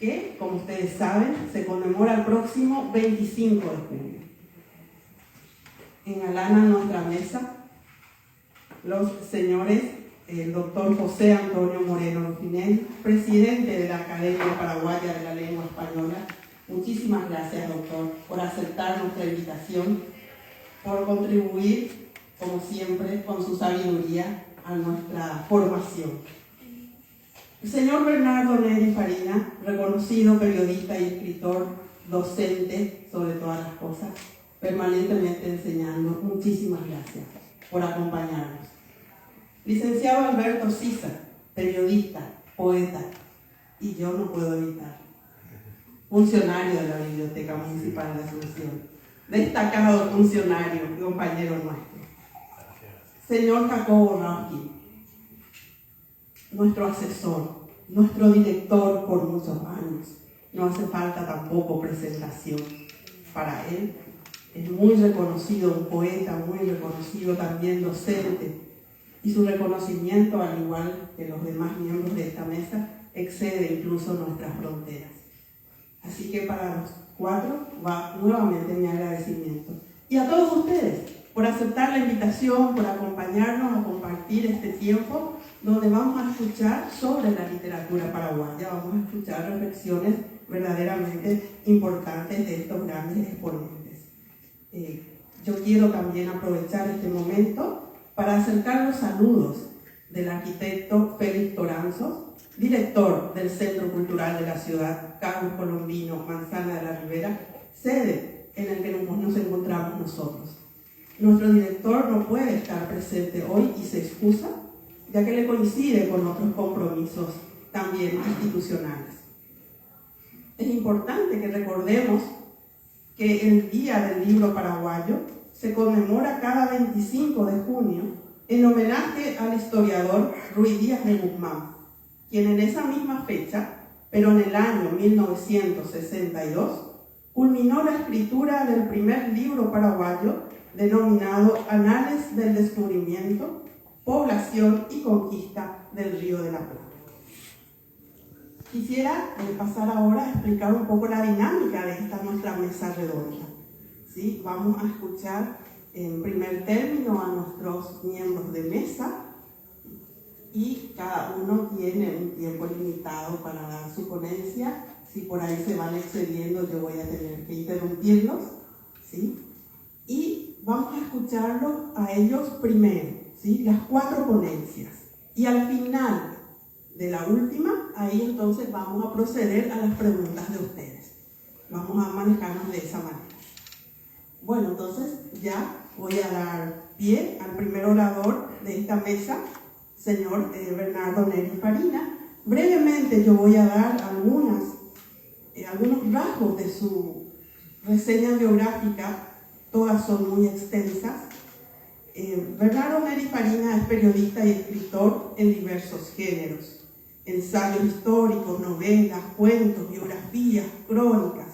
que, como ustedes saben, se conmemora el próximo 25 de junio. Engalanan nuestra mesa los señores, el doctor José Antonio Moreno Rufinel, presidente de la Academia Paraguaya de la Lengua Española. Muchísimas gracias, doctor, por aceptar nuestra invitación, por contribuir, como siempre, con su sabiduría a nuestra formación. El señor Bernardo Neri Farina, reconocido periodista y escritor, docente sobre todas las cosas, permanentemente enseñando. Muchísimas gracias por acompañarnos. Licenciado Alberto Sisa, periodista, poeta, y yo no puedo evitar, funcionario de la Biblioteca Municipal de Asunción, destacado funcionario y compañero nuestro. Señor Jacobo Rauski, nuestro asesor, nuestro director por muchos años. No hace falta tampoco presentación para él. Es muy reconocido, un poeta muy reconocido, también docente, y su reconocimiento, al igual que los demás miembros de esta mesa, excede incluso nuestras fronteras. Así que para los cuatro va nuevamente mi agradecimiento. Y a todos ustedes por aceptar la invitación, por acompañarnos a compartir este tiempo donde vamos a escuchar sobre la literatura paraguaya, vamos a escuchar reflexiones verdaderamente importantes de estos grandes exponentes. Yo quiero también aprovechar este momento para acercar los saludos del arquitecto Félix Toranzo, director del Centro Cultural de la Ciudad Carlos Colombino Manzana de la Ribera, sede en el que nos encontramos nosotros. Nuestro director no puede estar presente hoy y se excusa, ya que le coincide con otros compromisos también institucionales. Es importante que recordemos que el Día del Libro Paraguayo se conmemora cada 25 de junio en homenaje al historiador Ruy Díaz de Guzmán, quien en esa misma fecha, pero en el año 1962, culminó la escritura del primer libro paraguayo denominado Anales del Descubrimiento, Población y Conquista del Río de la Plata. Quisiera pasar ahora a explicar un poco la dinámica de esta nuestra mesa redonda. ¿Sí? Vamos a escuchar en primer término a nuestros miembros de mesa y cada uno tiene un tiempo limitado para dar su ponencia. Si por ahí se van excediendo, yo voy a tener que interrumpirlos, ¿sí? Y vamos a escucharlos a ellos primero, ¿sí? Las 4 ponencias. Y al final de la última, ahí entonces vamos a proceder a las preguntas de ustedes. Vamos a manejarnos de esa manera. Bueno, entonces ya voy a dar pie al primer orador de esta mesa, señor Bernardo Neri Farina. Brevemente yo voy a dar algunos rasgos de su reseña biográfica, todas son muy extensas. Bernardo Neri Farina es periodista y escritor en diversos géneros: ensayos históricos, novelas, cuentos, biografías, crónicas,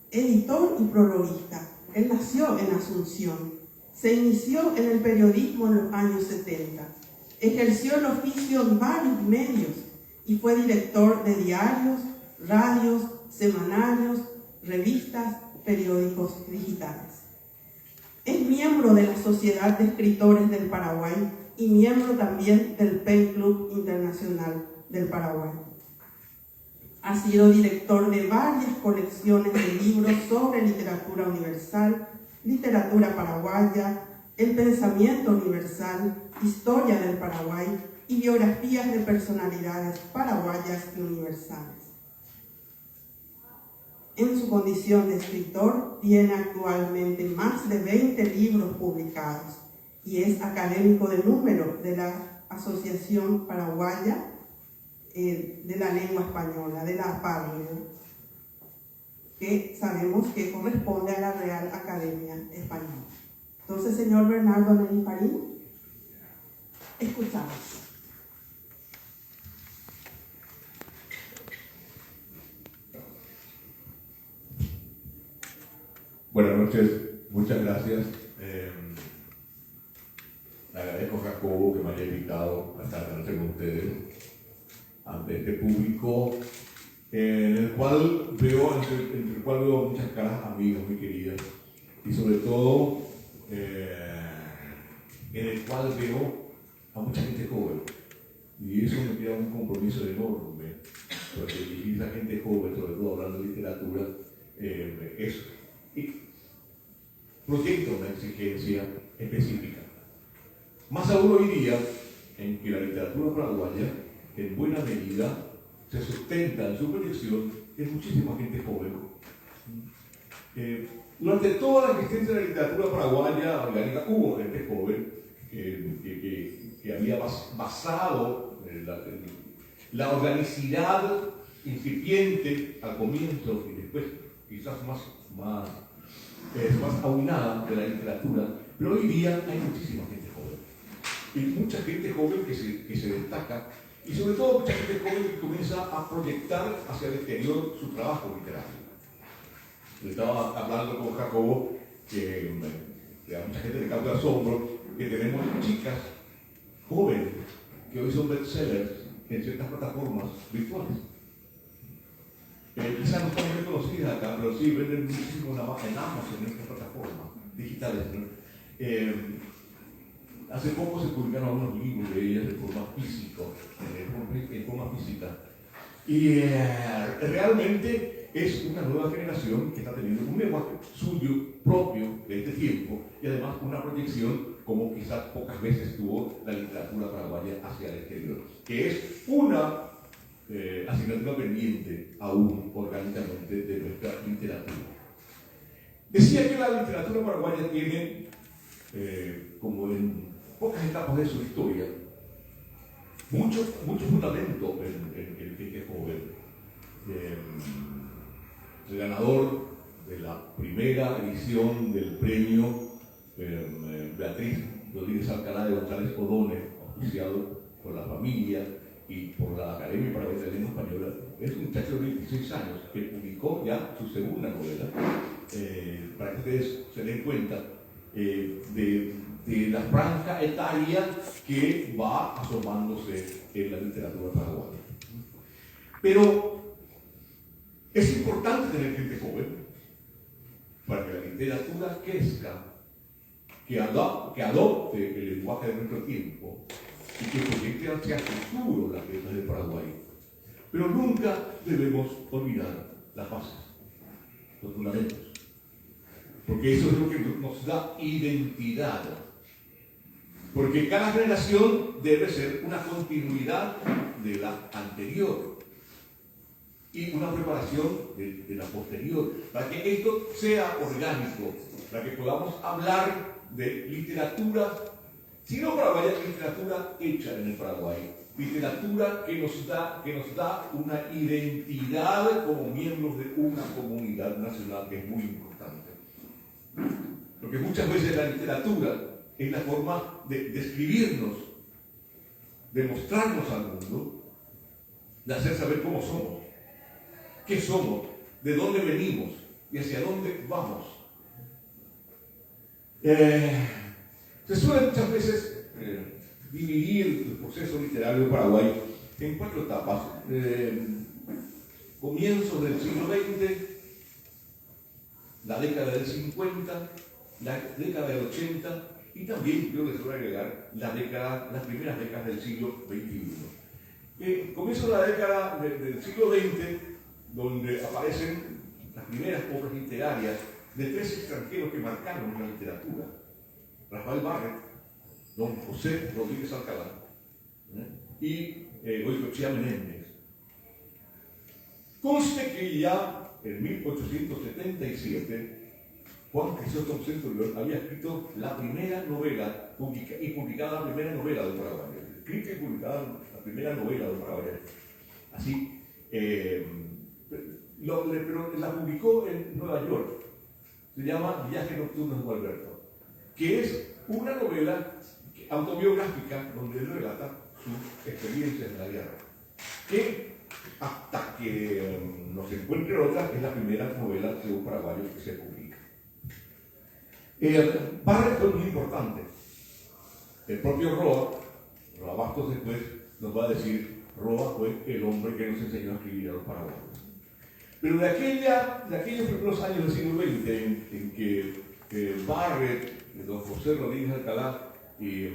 editor y prologuista. Él nació en Asunción, se inició en el periodismo en los años 70, ejerció el oficio en varios medios y fue director de diarios, radios, semanarios, revistas, periódicos digitales. Es miembro de la Sociedad de Escritores del Paraguay y miembro también del Pen Club Internacional del Paraguay. Ha sido director de varias colecciones de libros sobre literatura universal, literatura paraguaya, el pensamiento universal, historia del Paraguay y biografías de personalidades paraguayas y universales. En su condición de escritor, tiene actualmente más de 20 libros publicados y es académico de número de la Asociación Paraguaya de la Lengua Española, de la APALLE, que sabemos que corresponde a la Real Academia Española. Entonces, señor Bernardo Neri Farina, escuchamos. Buenas noches, muchas gracias. Le agradezco a Jacobo que me haya invitado a estar con ustedes ante este público en el cual veo, entre el cual veo muchas caras amigas muy queridas, y sobre todo en el cual veo a mucha gente joven. Y eso me crea un compromiso enorme, porque dirigir a gente joven, sobre todo hablando de literatura, proyecta una exigencia específica. Más aún hoy día, en que la literatura paraguaya, en buena medida, se sustenta en su proyección en muchísima gente joven. Durante toda la existencia de la literatura paraguaya orgánica hubo gente joven que había basado la organicidad incipiente al comienzo y después quizás más aunada de la literatura, pero hoy día hay muchísima gente joven y mucha gente joven que se destaca, y sobre todo mucha gente joven que comienza a proyectar hacia el exterior su trabajo literario. Le estaba hablando con Jacobo que a mucha gente le causa asombro que tenemos chicas jóvenes que hoy son bestsellers en ciertas plataformas virtuales. Quizás no están muy reconocidas acá, pero sí venden muchísimo en Amazon, en estas plataformas digitales, ¿no? Hace poco se publicaron algunos libros de ellas de forma física, y realmente es una nueva generación que está teniendo un lenguaje suyo propio de este tiempo, y además una proyección como quizás pocas veces tuvo la literatura paraguaya hacia el exterior, que es una asignatura pendiente aún orgánicamente de nuestra literatura. Decía que la literatura paraguaya tiene, como en pocas etapas de su historia, mucho fundamento en el que es joven. El ganador de la primera edición del premio Beatriz Rodríguez Alcalá de González Odone, auspiciado por la familia y por la Academia Paraguaya de Lengua Española, es un muchacho de 26 años que publicó ya su segunda novela, para que ustedes se den cuenta de la franja etaria que va asomándose en la literatura paraguaya. Pero es importante tener gente joven para que la literatura crezca, que adopte el lenguaje de nuestro tiempo y que proyecte hacia el futuro las letras del Paraguay. Pero nunca debemos olvidar las bases, los fundamentos, porque eso es lo que nos da identidad. Porque cada generación debe ser una continuidad de la anterior y una preparación de la posterior, para que esto sea orgánico, para que podamos hablar de literatura, si no paraguaya, literatura hecha en el Paraguay, literatura que nos da una identidad como miembros de una comunidad nacional, que es muy importante. Porque muchas veces la literatura es la forma de describirnos, de mostrarnos al mundo, de hacer saber cómo somos, qué somos, de dónde venimos y hacia dónde vamos. Se suele muchas veces dividir el proceso literario de Paraguay en 4 etapas. Comienzos del siglo XX, la década del 50, la década del 80 y también, yo les voy a agregar, las primeras décadas del siglo XXI. Comienzo la década del siglo XX, donde aparecen las primeras obras literarias de 3 extranjeros que marcaron la literatura: Rafael Barret, don José Rodríguez Alcalá y Goicoechea Menéndez. Conste que ya en 1877 Juan Crisóstomo Centurión había escrito la primera novela y publicada la primera novela de Paraguay. Escrita y publicada la primera novela de Paraguay. Así, pero la publicó en Nueva York. Se llama Viaje Nocturno de Gualberto, que es una novela autobiográfica donde él relata sus experiencias en la guerra, que hasta que nos encuentre otra es la primera novela de un paraguayo que se publica. Barret fue muy importante. El propio Roa Bastos después nos va a decir Roa fue el hombre que nos enseñó a escribir a los paraguayos. Pero de aquellos primeros años del siglo XX en que Barrett, don José Rodríguez Alcalá y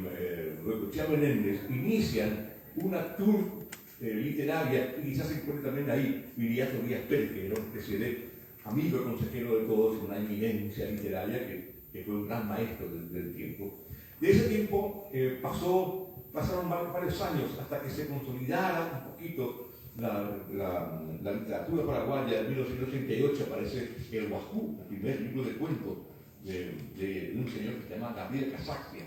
Rocochea Menéndez inician una tour literaria, y quizás se encuentre también ahí Viriato Díaz Pérez, que era una especie de amigo y consejero de todos, una eminencia literaria que fue un gran maestro del tiempo. De ese tiempo pasaron varios años hasta que se consolidara un poquito la literatura paraguaya. En 1988 aparece El Huascú, el primer libro de cuentos de un señor que se llama Gabriel Casaxia,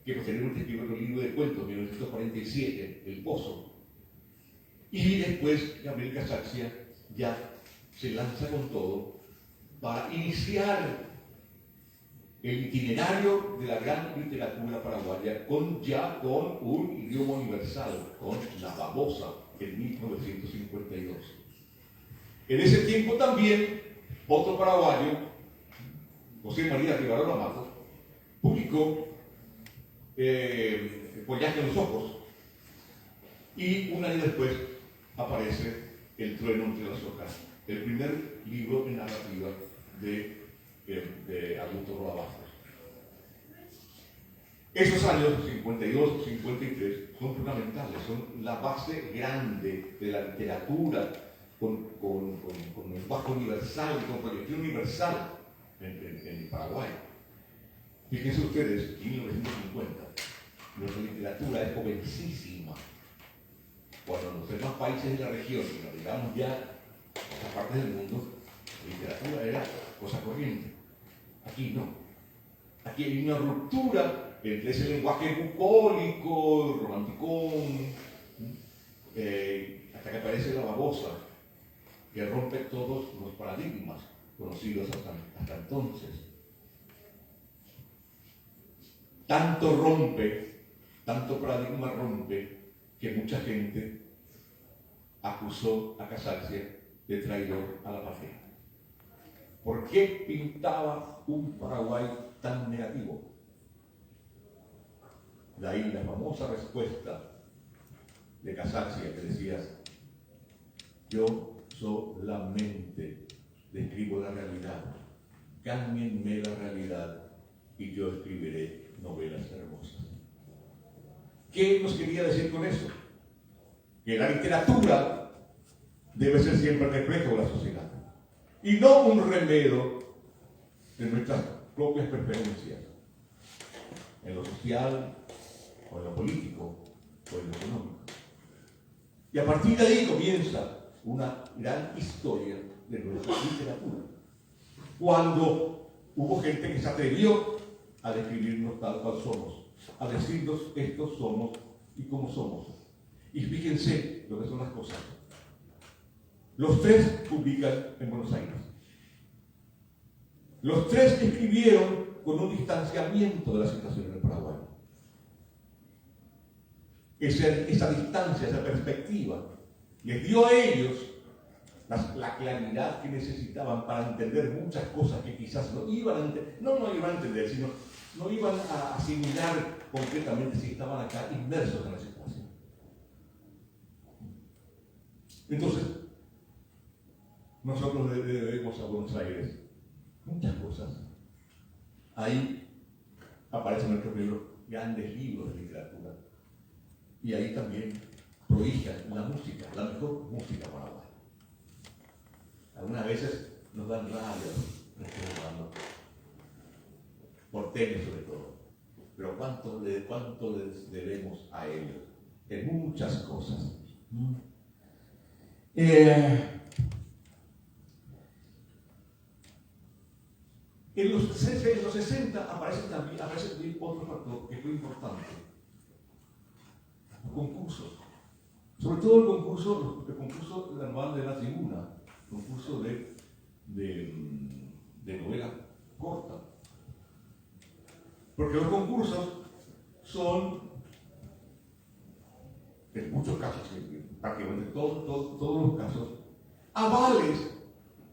que posteriormente escribió otro libro de cuentos, en 1947, El Pozo. Y después Gabriel Casaxia ya se lanza con todo para iniciar el itinerario de la gran literatura paraguaya con un idioma universal, con La Babosa, en 1952. En ese tiempo también otro paraguayo, José María Rivarola Matos, publicó Follaje en los ojos, y un año después aparece El trueno entre las hojas, el primer libro en narrativa de Augusto Roa Bastos. Esos años, 52, 53, son fundamentales, son la base grande de la literatura con lenguaje universal, con proyección universal en Paraguay. Fíjense ustedes, en 1950, nuestra literatura es jovencísima. Cuando en los demás países de la región, y nos digamos ya a otras partes del mundo, la literatura era cosa corriente. Aquí no. Aquí hay una ruptura entre ese lenguaje bucólico, romanticón, hasta que aparece La Babosa, que rompe todos los paradigmas conocidos hasta entonces. Tanto paradigma rompe, que mucha gente acusó a Casaxia de traidor a la patria. ¿Por qué pintaba un Paraguay tan negativo? De ahí la famosa respuesta de Casaxia que decía: yo solamente describo la realidad, cámbienme la realidad y yo escribiré novelas hermosas. ¿Qué nos quería decir con eso? Que la literatura debe ser siempre el reflejo de la sociedad y no un remedio de nuestras propias preferencias en lo social, o en lo político, o en lo económico. Y a partir de ahí comienza una gran historia de nuestra literatura. Cuando hubo gente que se atrevió a describirnos tal cual somos, a decirnos estos somos y cómo somos. Y fíjense lo que son las cosas. Los tres publican en Buenos Aires. Los tres escribieron con un distanciamiento de la situación en el Paraguay. Esa distancia, esa perspectiva, les dio a ellos la claridad que necesitaban para entender muchas cosas que quizás no iban a entender, sino no iban a asimilar concretamente si estaban acá inmersos en la situación. Entonces, nosotros le debemos a Buenos Aires muchas cosas. Ahí aparecen nuestros primeros grandes libros de literatura. Y ahí también prolijan la música, la mejor música paraguaya. Algunas veces nos dan rabia porteños sobre todo. Pero ¿cuánto les debemos a ellos? En muchas cosas. En los 60 aparece también otro factor que fue importante: los concursos. Sobre todo el concurso anual de la Tribuna, concurso de novela corta. Porque los concursos son, en muchos casos, prácticamente todos los casos, avales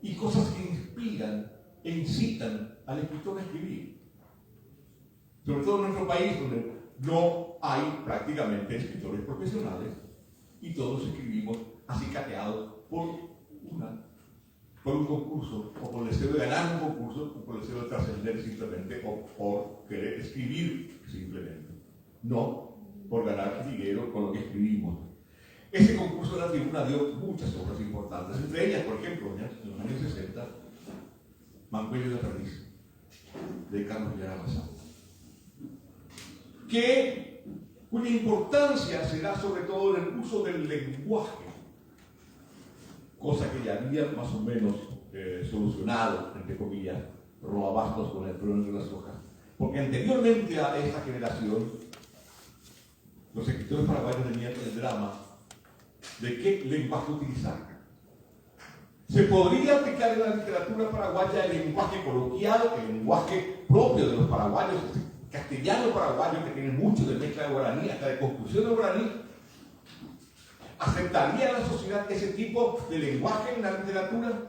y cosas que inspiran e incitan al escritor a escribir. Sobre todo en nuestro país, donde no hay prácticamente escritores profesionales, y todos escribimos acicateados por un concurso, o por el deseo de ganar un concurso, o por el deseo de trascender simplemente, o por querer escribir simplemente. No por ganar dinero con lo que escribimos. Ese concurso de la tribuna dio muchas obras importantes, entre ellas, por ejemplo, en los años 60, Mancuello y la Perdiz, de Carlos Villar Mazán, cuya importancia se da sobre todo en el uso del lenguaje, cosa que ya había más o menos solucionado, entre comillas, Roabastos con el trueno de las hojas. Porque anteriormente a esta generación, los escritores paraguayos tenían el drama de qué lenguaje utilizar. Se podría aplicar en la literatura paraguaya el lenguaje coloquial, el lenguaje propio de los paraguayos, castellano paraguayo, que tiene mucho de mezcla de guaraní, hasta de construcción de guaraní. ¿Aceptaría la sociedad ese tipo de lenguaje en la literatura?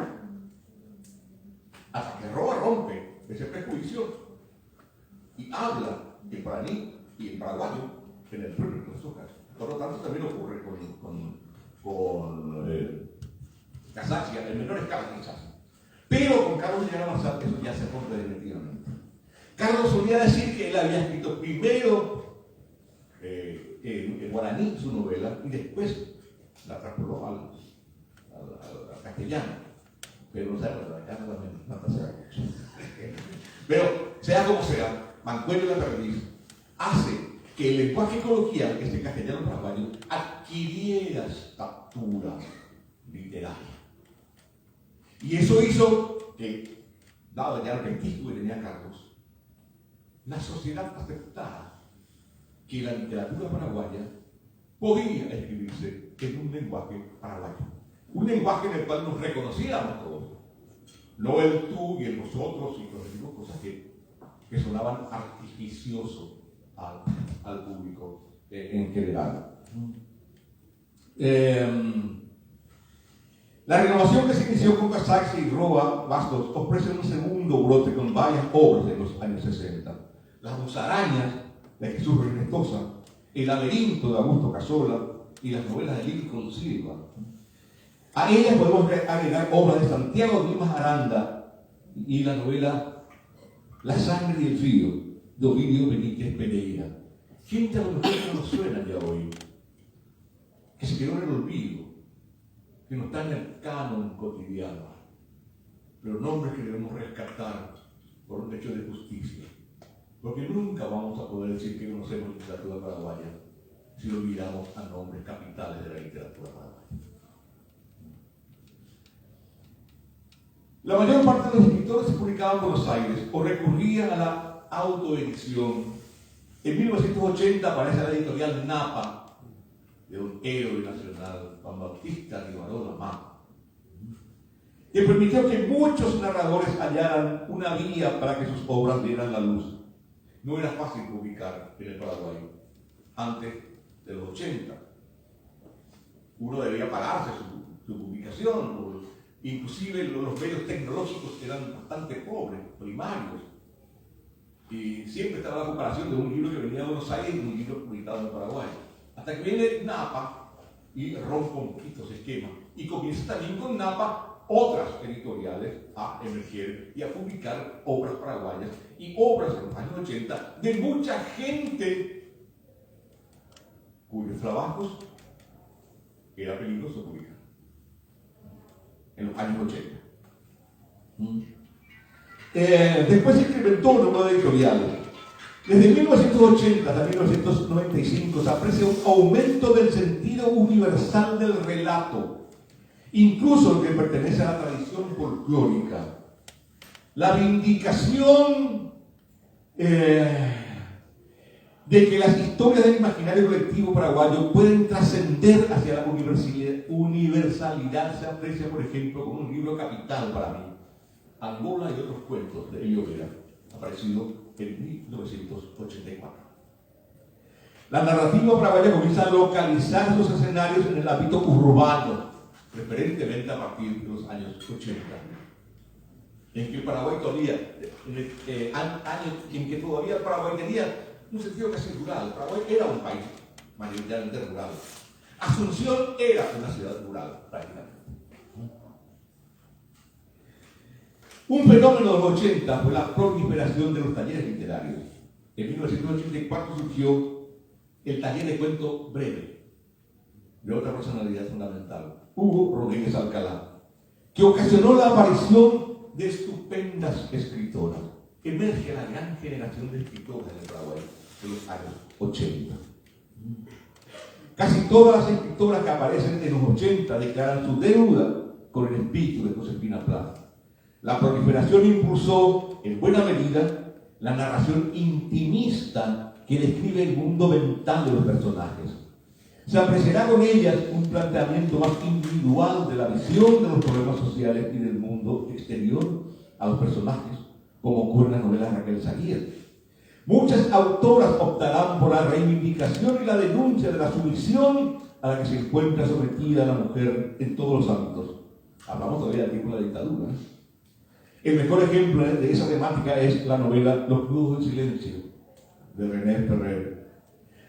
Hasta que Roa rompe ese prejuicio y habla en guaraní y en paraguayo en el trueno de las hojas. Por lo tanto, también ocurre con Casaccia, en menor escala quizás. Pero con Carlos Villar Mazán eso ya se rompe definitivamente. Carlos solía decir que él había escrito primero en guaraní su novela y después la traspoló al castellano. Pero no sabe, acá también fantasea mucho. Pero, sea como sea, Mancuello y la Perdiz hace que el lenguaje coloquial, este castellano paraguayo, adquiriera estatura literaria. Y eso hizo que, dado ya el prestigio que tenía Carlos, la sociedad aceptara que la literatura paraguaya podía escribirse en un lenguaje paraguayo. Un lenguaje en el cual nos reconocíamos todos. No el tú y el nosotros y los demás cosas que sonaban artificiosos al público en general. La renovación que se inició con Casaccia y Roa Bastos ofrece un segundo brote con varias obras de los años 60. Las musarañas de Jesús Renestosa, El laberinto de Augusto Casola y las novelas de Lincoln Silva. A ellas podemos agregar obras de Santiago Dimas Aranda y la novela La sangre y el frío de Ovidio Benítez Pereira. Gente a lo mejor que no suena ya hoy, que se quedó en el olvido, que no está en el canon cotidiano, pero nombres que debemos rescatar por un hecho de justicia, porque nunca vamos a poder decir que conocemos literatura paraguaya si olvidamos a nombres capitales de la literatura paraguaya. La mayor parte de los escritores se publicaban en Buenos Aires o recurrían a la autoedición. En 1980 aparece la editorial Napa, de un héroe nacional, Juan Bautista Rivarola Mapa, que permitió que muchos narradores hallaran una vía para que sus obras dieran la luz. No era fácil publicar en el Paraguay antes de los 80. Uno debía pagarse su publicación, inclusive los medios tecnológicos eran bastante pobres, primarios. Y siempre estaba la comparación de un libro que venía de Buenos Aires y un libro publicado en Paraguay. Hasta que viene Napa y rompe un poquito ese esquema. Y comienza también con Napa otras editoriales a emerger y a publicar obras paraguayas y obras en los años 80 de mucha gente cuyos trabajos era peligroso publicar en los años 80. Después se incrementó una nueva editorial. Desde 1980 hasta 1995 se aprecia un aumento del sentido universal del relato, incluso lo que pertenece a la tradición folclórica. La vindicación de que las historias del imaginario colectivo paraguayo pueden trascender hacia la universalidad se aprecia, por ejemplo, con un libro capital para mí, Angola y otros cuentos de Elio Vera, aparecido en 1984. La narrativa paraguaya comienza a localizar sus escenarios en el ámbito urbano, preferentemente a partir de los años 80, en que Paraguay todavía, años en que todavía el Paraguay tenía un sentido casi rural. Paraguay era un país mayoritariamente rural. Asunción era una ciudad rural, prácticamente. Un fenómeno de los 80 fue la proliferación de los talleres literarios. En 1984 surgió el taller de cuento breve de otra personalidad fundamental, Hugo Rodríguez Alcalá, que ocasionó la aparición de estupendas escritoras. Emerge la gran generación de escritoras en el Paraguay de los años 80. Casi todas las escritoras que aparecen en los 80 declaran su deuda con el espíritu de Josefina Plath. La proliferación impulsó, en buena medida, la narración intimista que describe el mundo mental de los personajes. Se apreciará con ellas un planteamiento más individual de la visión de los problemas sociales y del mundo exterior a los personajes, como ocurre en la novela de Raquel Zaguier. Muchas autoras optarán por la reivindicación y la denuncia de la sumisión a la que se encuentra sometida la mujer en todos los ámbitos. Hablamos todavía del tiempo de la dictadura. El mejor ejemplo de esa temática es la novela Los crudos del silencio, de René Ferrer.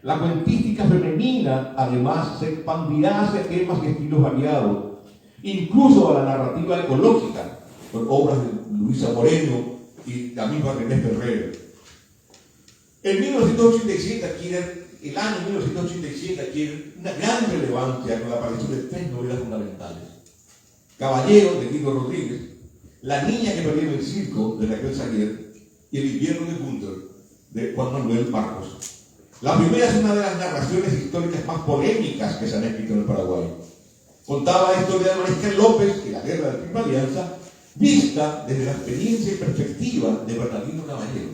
La cuentística femenina, además, se expandirá hacia temas y estilos variados, incluso a la narrativa ecológica, con obras de Luisa Moreno y la misma René Ferrer. En 1987 el año 1987 adquiere una gran relevancia con la aparición de tres novelas fundamentales: Caballero, de Guido Rodríguez, La niña que perdió en el circo, de Raquel Zaguier, y El invierno de Gunther, de Juan Manuel Marcos. La primera es una de las narraciones históricas más polémicas que se han escrito en el Paraguay. Contaba la historia de Mariscal López y la guerra de la Primera Alianza, vista desde la experiencia y perspectiva de Bernardino Caballero.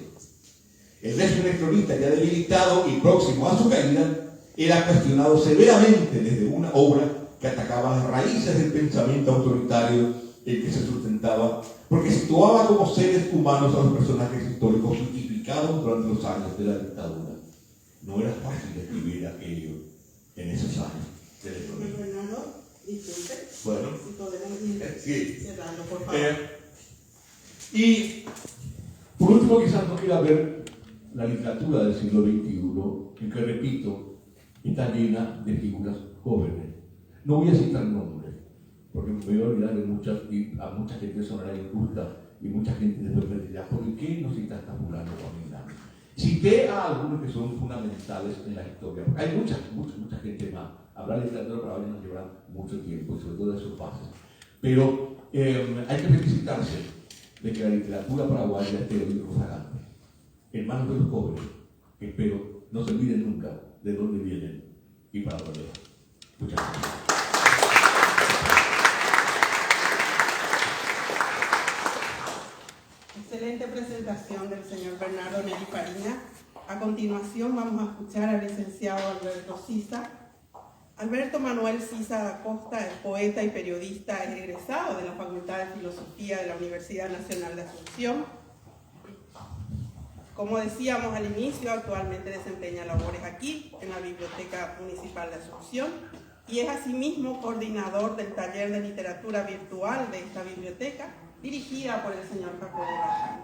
El régimen cronista, ya debilitado y próximo a su caída, era cuestionado severamente desde una obra que atacaba las raíces del pensamiento autoritario en que se sustentaba, porque situaba como seres humanos a los personajes históricos justificados durante los años de la dictadura. No era fácil escribir aquello en esos años. Fernando, disculpe. Bueno. Si podemos ir sí. cerrando, por favor. Y por último, quizás no quiera ver la literatura del siglo XXI, en que, repito, está llena de figuras jóvenes. No voy a citar nombres, porque me voy a olvidar de muchas, y a mucha gente sonará injusta, y mucha gente después me dirá, ¿por qué no citas a fulano o a Milano? Cité a algunos que son fundamentales en la historia. Hay mucha gente más. Hablar de literatura para nos llevará mucho tiempo, sobre todo de sus bases. Pero hay que felicitarse de que la literatura paraguaya esté hoy rozagante, en manos de los jóvenes, que espero no se olviden nunca de dónde vienen y para dónde van. Muchas gracias. Excelente presentación del señor Bernardo Neri Fariña. A continuación vamos a escuchar al licenciado Alberto Sisa. Alberto Manuel Sisa da Costa es poeta y periodista egresado de la Facultad de Filosofía de la Universidad Nacional de Asunción. Como decíamos al inicio, actualmente desempeña labores aquí en la Biblioteca Municipal de Asunción y es asimismo coordinador del taller de literatura virtual de esta biblioteca, dirigida por el señor Jacobo Baján.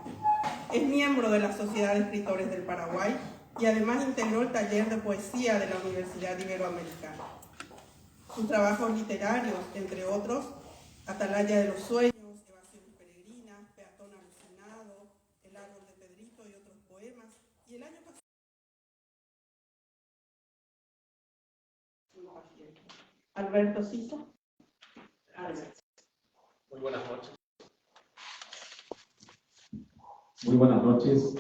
Es miembro de la Sociedad de Escritores del Paraguay y además integró el taller de poesía de la Universidad Iberoamericana. Sus trabajos literarios, entre otros, Atalaya de los Sueños, Evasión Peregrina, Peatón Alucinado, El árbol de Pedrito y otros poemas. Y el año pasado... Alberto Sisa. Alberto. Muy buenas noches. Muy buenas noches.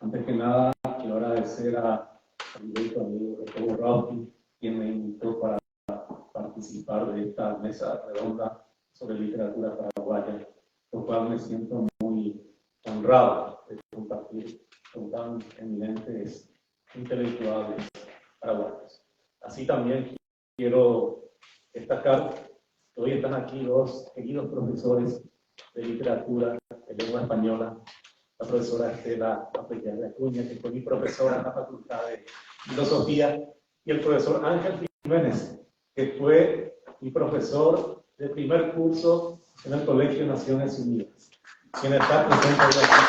Antes que nada, quiero agradecer a mi amigo Jacobo Rauti, quien me invitó para participar de esta mesa redonda sobre literatura paraguaya, por cual me siento muy honrado de compartir con tan eminentes intelectuales paraguayos. Así también quiero destacar que hoy están aquí dos queridos profesores de literatura de lengua española, la profesora Estela Apellar de Acuña, que fue mi profesora en la Facultad de Filosofía, y el profesor Ángel Jiménez, que fue mi profesor de primer curso en el Colegio Naciones Unidas, quien está presente hoy aquí.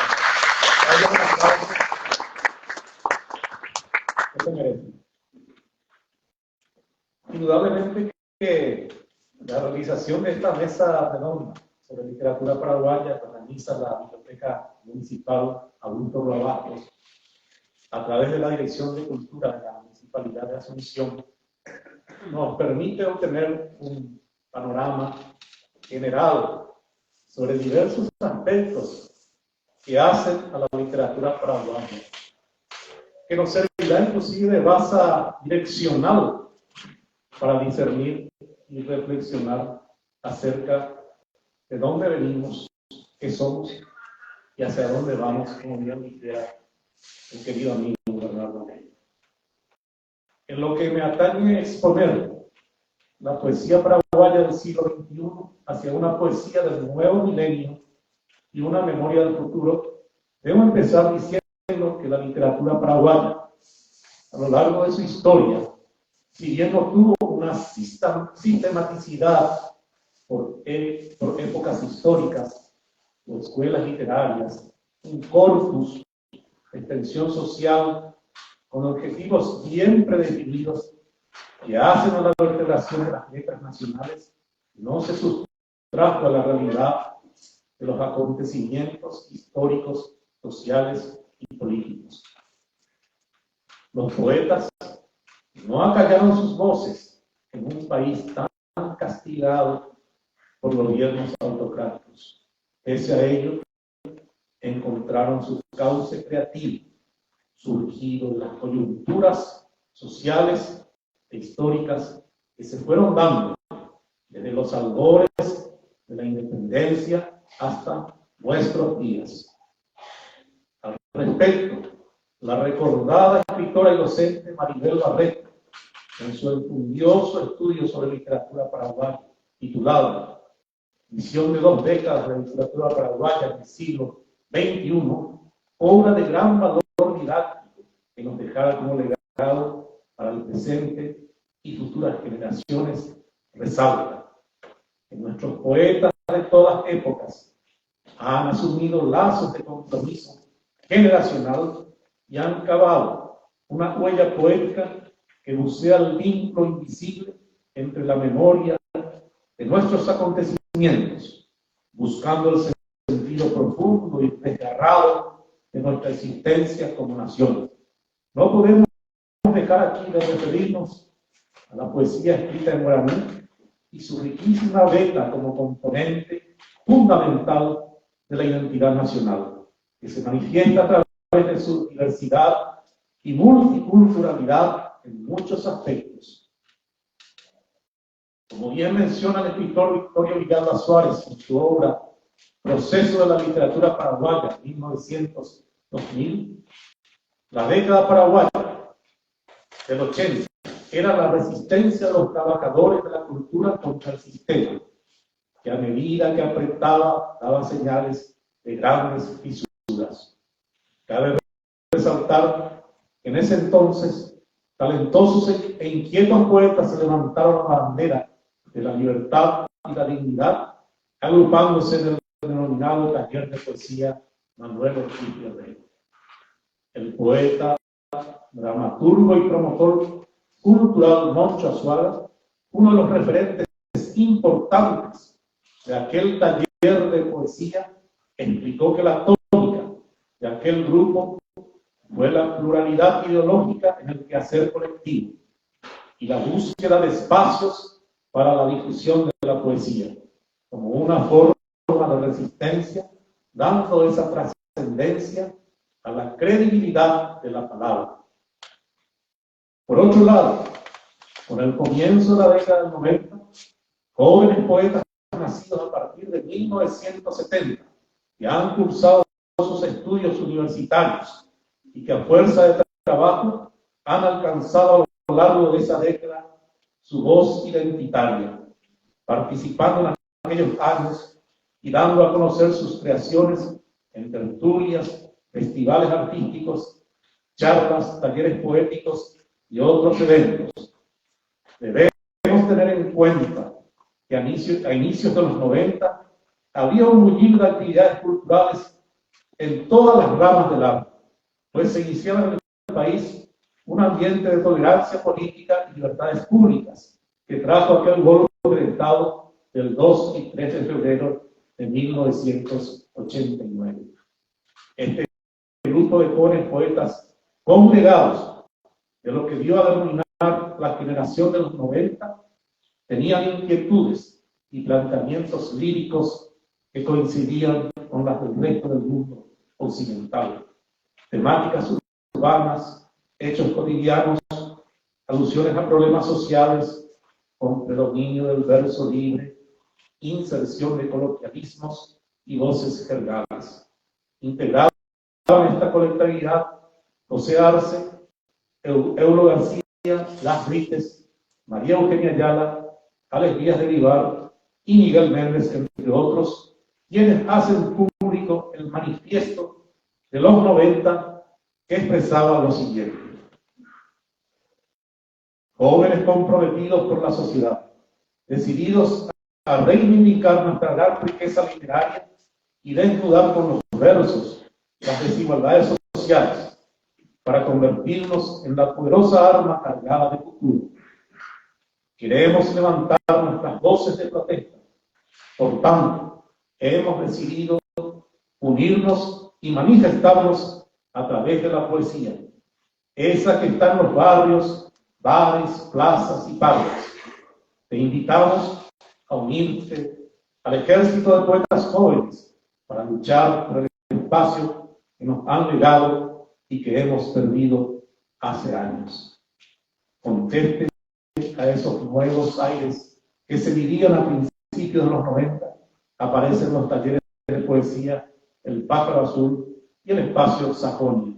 ¿Qué se merece? indudablemente que la realización de esta mesa redonda sobre literatura paraguaya que organiza la Biblioteca Municipal Adulto Lavastos a través de la Dirección de Cultura de la Municipalidad de Asunción nos permite obtener un panorama general sobre diversos aspectos que hacen a la literatura paraguaya, que nos servirá inclusive de base direccional para discernir y reflexionar acerca de dónde venimos, qué somos y hacia dónde vamos, como bien dijera el querido amigo Bernardo. En lo que me atañe exponer la poesía paraguaya del siglo XXI hacia una poesía del nuevo milenio y una memoria del futuro, debo empezar diciendo que la literatura paraguaya, a lo largo de su historia, si bien no tuvo una sistematicidad por épocas históricas o escuelas literarias, un corpus de extensión social con objetivos bien predefinidos que hacen a la vertebración de las letras nacionales, no se sustrajo a la realidad de los acontecimientos históricos, sociales y políticos. Los poetas no acallaron sus voces en un país tan castigado por gobiernos autocráticos. Pese a ello, encontraron su cauce creativo, surgido de las coyunturas sociales e históricas que se fueron dando desde los albores de la independencia hasta nuestros días. Al respecto, la recordada escritora y docente Maribel Barreto, en su enjundioso estudio sobre literatura paraguaya, titulado Visión de 2 décadas de literatura paraguaya en el siglo XXI, obra de gran valor didáctico que nos dejara como legado para el presente y futuras generaciones, resalta que nuestros poetas de todas épocas han asumido lazos de compromiso generacional y han cavado una huella poética que bucea el vínculo invisible entre la memoria de nuestros acontecimientos, buscando el sentido profundo y desgarrado de nuestra existencia como nación. No podemos dejar aquí de referirnos a la poesía escrita en guaraní y su riquísima veta como componente fundamental de la identidad nacional, que se manifiesta a través de su diversidad y multiculturalidad en muchos aspectos. Como bien menciona el escritor Victorio Villalba Suárez en su obra Proceso de la literatura paraguaya, 1900-2000, la década paraguaya del 80 era la resistencia de los trabajadores de la cultura contra el sistema, que a medida que apretaba daba señales de grandes fisuras. Cabe resaltar que en ese entonces talentosos e inquietos poetas se levantaron la bandera de la libertad y la dignidad, agrupándose en el denominado taller de poesía Manuel Ortiz Guerrero. El poeta, dramaturgo y promotor cultural Moncho Azuara, uno de los referentes importantes de aquel taller de poesía, explicó que la tónica de aquel grupo fue la pluralidad ideológica en el quehacer colectivo y la búsqueda de espacios para la difusión de la poesía, como una forma de resistencia, dando esa trascendencia a la credibilidad de la palabra. Por otro lado, con el comienzo de la década del 90, jóvenes poetas nacidos a partir de 1970, que han cursado sus estudios universitarios y que a fuerza de trabajo han alcanzado a lo largo de esa década su voz identitaria, participando en aquellos años y dando a conocer sus creaciones en tertulias, festivales artísticos, charlas, talleres poéticos y otros eventos. Debemos tener en cuenta que a inicios de los 90 había un bullicio de actividades culturales en todas las ramas del arte, pues se iniciaba en el país un ambiente de tolerancia política y libertades públicas, que trajo aquel golpe del Estado del 2 y 3 de febrero de 1989. Este grupo de jóvenes poetas congregados de lo que dio a denominar la generación de los 90 tenían inquietudes y planteamientos líricos que coincidían con las del resto del mundo occidental. Temáticas urbanas, hechos cotidianos, alusiones a problemas sociales, con predominio del verso libre, inserción de coloquialismos y voces jergales. Integrados en esta colectividad José Arce, Eulo García, Las Brites, María Eugenia Ayala, Alex Díaz de Vivar y Miguel Méndez, entre otros, quienes hacen público el manifiesto de los 90 que expresaba lo siguiente: jóvenes comprometidos por la sociedad, decididos a reivindicar nuestra gran riqueza literaria y desnudar con los versos las desigualdades sociales para convertirnos en la poderosa arma cargada de futuro. Queremos levantar nuestras voces de protesta. Por tanto, hemos decidido unirnos y manifestarnos a través de la poesía, esa que está en los barrios, bares, plazas y parques. Te invitamos a unirte al ejército de poetas jóvenes para luchar por el espacio que nos han legado y que hemos perdido hace años. Conteste a esos nuevos aires que se vivían a principios de los 90, aparecen los talleres de poesía El Pájaro Azul y el Espacio Sajonia,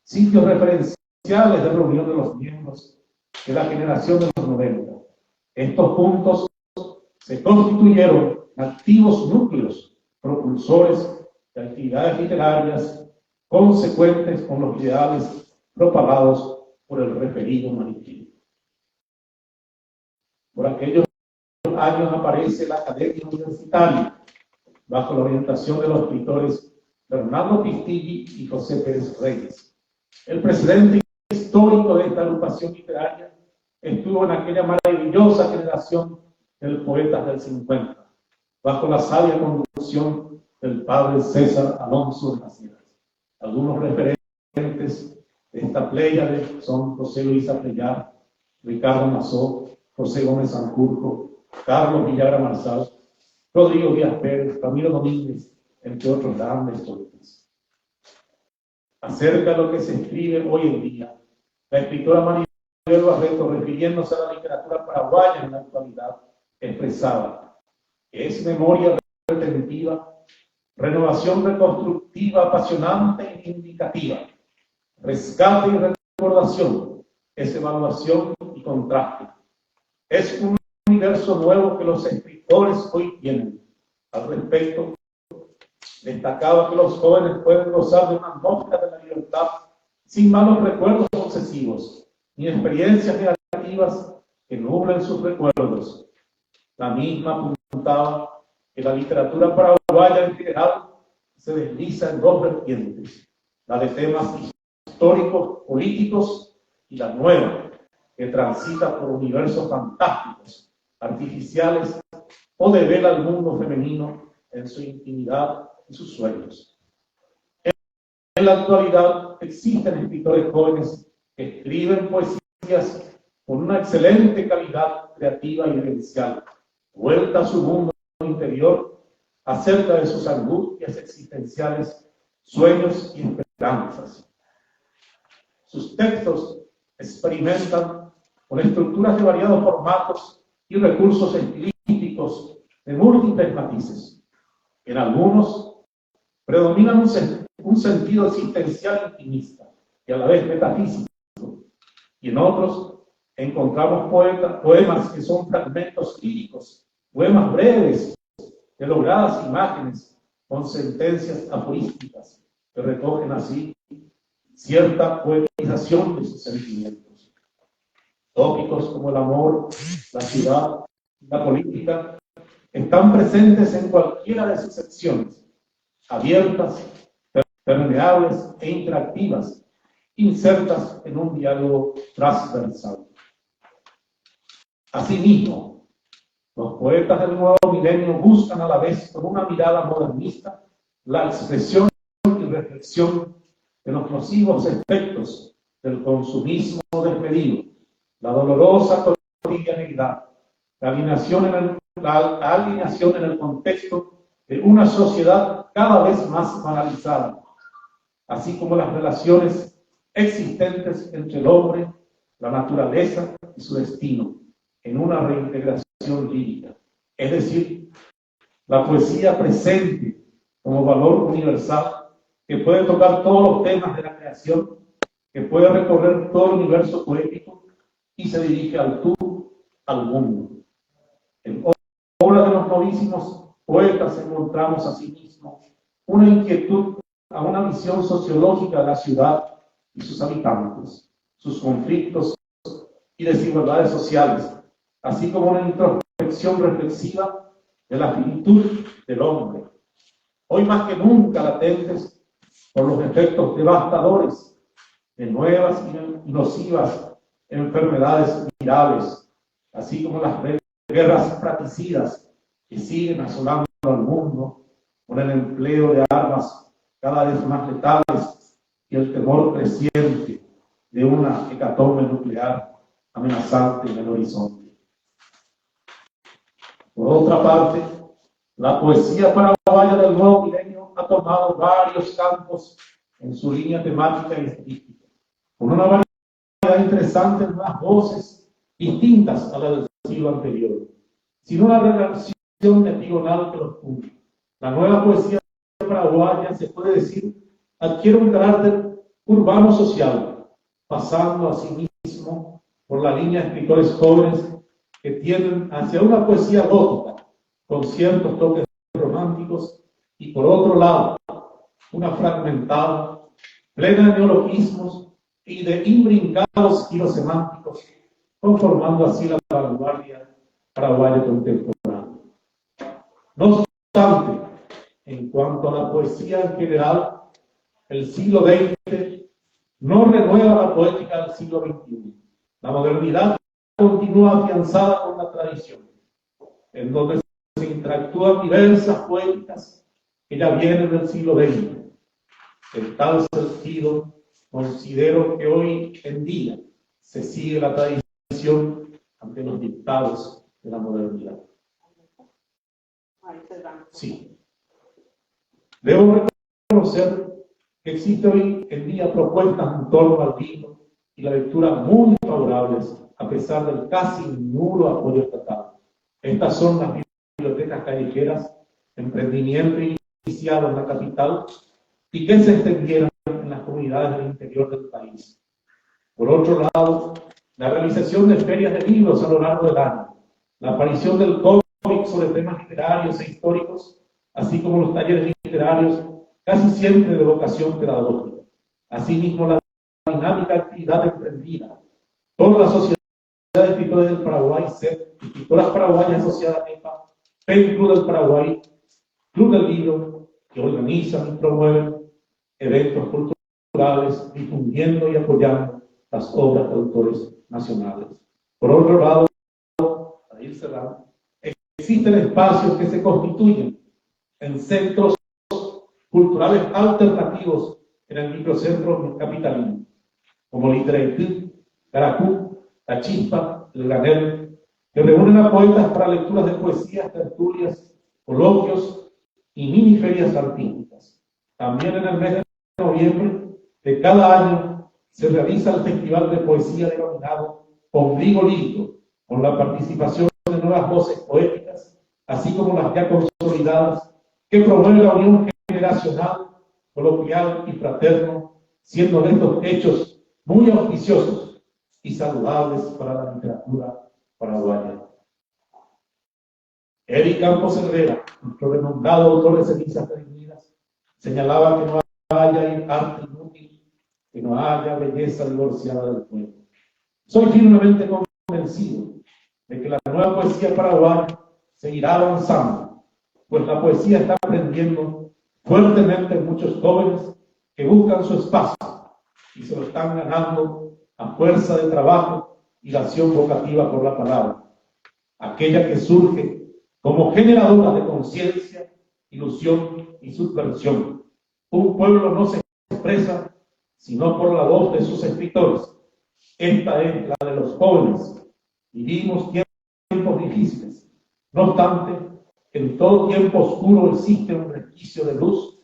sitios referenciales de reunión de los miembros de la generación de los 90. Estos puntos se constituyeron en activos núcleos propulsores de actividades literarias consecuentes con los ideales propagados por el referido manifiesto. Por aquellos años aparece la Academia Universitaria, bajo la orientación de los escritores Bernardo Pistilli y José Pérez Reyes. El presidente histórico de esta agrupación literaria estuvo en aquella maravillosa generación de poetas del 50, bajo la sabia conducción del padre César Alonso de las Sierras. Algunos referentes de esta pléyade son José Luis Aprellar, Ricardo Mazó, José Gómez Sanjurjo, Carlos Villagra Marzal, Rodrigo Díaz Pérez, Camilo Domínguez, entre otros grandes poetas. Acerca de lo que se escribe hoy en día, la escritora Maribel Barreto, refiriéndose a la literatura paraguaya en la actualidad, expresaba que es memoria retentiva, renovación reconstructiva, apasionante e indicativa, rescate y recordación, es evaluación y contraste. Es un universo nuevo que los escritores hoy tienen. Al respecto, destacaba que los jóvenes pueden gozar de una atmósfera de la libertad sin malos recuerdos obsesivos, ni experiencias negativas que nublen sus recuerdos. La misma apuntaba que la literatura paraguaya en general se desliza en dos vertientes: la de temas históricos, políticos, y la nueva, que transita por universos fantásticos, artificiales, o devela al mundo femenino en su intimidad y sus sueños. En la actualidad existen escritores jóvenes que escriben poesías con una excelente calidad creativa y vivencial, vuelta a su mundo interior, acerca de sus angustias existenciales, sueños y esperanzas. Sus textos experimentan con estructuras de variados formatos y recursos estilísticos de múltiples matices. En algunos predominan un sentido existencial intimista y a la vez metafísico, y en otros encontramos poemas que son fragmentos líricos, poemas breves de logradas imágenes con sentencias aforísticas que recogen así cierta poetización de sus sentimientos. Tópicos como el amor, la ciudad, la política, están presentes en cualquiera de sus secciones, abiertas, permeables e interactivas, insertas en un diálogo transversal. Asimismo, los poetas del nuevo milenio buscan a la vez con una mirada modernista la expresión y reflexión de los nocivos efectos del consumismo desmedido, la dolorosa cotidianidad, la alineación en el contexto de una sociedad cada vez más banalizada, así como las relaciones existentes entre el hombre, la naturaleza y su destino, en una reintegración lírica. Es decir, la poesía presente como valor universal que puede tocar todos los temas de la creación, que puede recorrer todo el universo poético y se dirige al tú, al mundo. En obra de los novísimos poetas encontramos asimismo una inquietud a una visión sociológica de la ciudad y sus habitantes, sus conflictos y desigualdades sociales, así como una introspección reflexiva de la finitud del hombre, hoy más que nunca latentes por los efectos devastadores de nuevas y nocivas enfermedades virales, así como las guerras fratricidas que siguen asolando al mundo con el empleo de armas cada vez más letales y el temor creciente de una hecatombe nuclear amenazante en el horizonte. Por otra parte, la poesía paraguaya del nuevo milenio ha tomado varios campos en su línea temática y estilística, con una variedad interesante de nuevas voces distintas a las del siglo anterior, sin una relación epigonal que los une. La nueva poesía paraguaya, se puede decir, adquiere un carácter urbano-social, pasando asimismo por la línea de escritores jóvenes que tienden hacia una poesía gótica, con ciertos toques románticos, y por otro lado, una fragmentada, plena de neologismos y de imbrincados giros semánticos, conformando así la vanguardia paraguaya contemporánea. No obstante, en cuanto a la poesía en general, el siglo XX no renueva la poética del siglo XXI. La modernidad continúa afianzada con la tradición, en donde se interactúan diversas poéticas que ya vienen del siglo XX. En tal sentido, considero que hoy en día se sigue la tradición ante los dictados de la modernidad. Sí. Debo reconocer que existen hoy en día propuestas en torno al libro y la lectura muy favorables, a pesar del casi nulo apoyo estatal. Estas son las bibliotecas callejeras, emprendimiento iniciado en la capital y que se extendieron en las comunidades del interior del país. Por otro lado, la realización de ferias de libros a lo largo del año, la aparición del cómic sobre temas literarios e históricos, así como los talleres literarios, casi siempre de vocación pedagógica. Asimismo, la dinámica actividad emprendida por la Sociedad de Escritores del Paraguay, SEP, Escritoras Paraguayas Asociadas a EPA, PEN Club del Paraguay, Club del Libro, que organizan y promueven eventos culturales, difundiendo y apoyando las obras de autores nacionales. Por otro lado, para ir cerrando, existen espacios que se constituyen en centros culturales alternativos en el microcentro capitalino, como Literaití, Caracú, La Chispa, El Granel, que reúnen a poetas para lecturas de poesías, tertulias, coloquios y mini ferias artísticas. También en el mes de noviembre de cada año se realiza el Festival de Poesía denominado Ombligo Lírico, con la participación de nuevas voces poéticas, así como las ya consolidadas, que promueve la unión generacional, coloquial y fraterno, siendo de estos hechos muy auspiciosos y saludables para la literatura paraguaya. Eric Campos Herrera, nuestro renombrado autor de Cenizas Redimidas, señalaba que no haya arte inútil, que no haya belleza divorciada del pueblo. Soy firmemente convencido de que la nueva poesía paraguaya seguirá avanzando, pues la poesía está aprendiendo fuertemente en muchos jóvenes que buscan su espacio y se lo están ganando a fuerza de trabajo y la acción vocativa por la palabra, aquella que surge como generadora de conciencia, ilusión y subversión. Un pueblo no se expresa sino por la voz de sus escritores. Esta es la de los jóvenes. Vivimos tiempos difíciles. No obstante, en todo tiempo oscuro existe un resquicio de luz,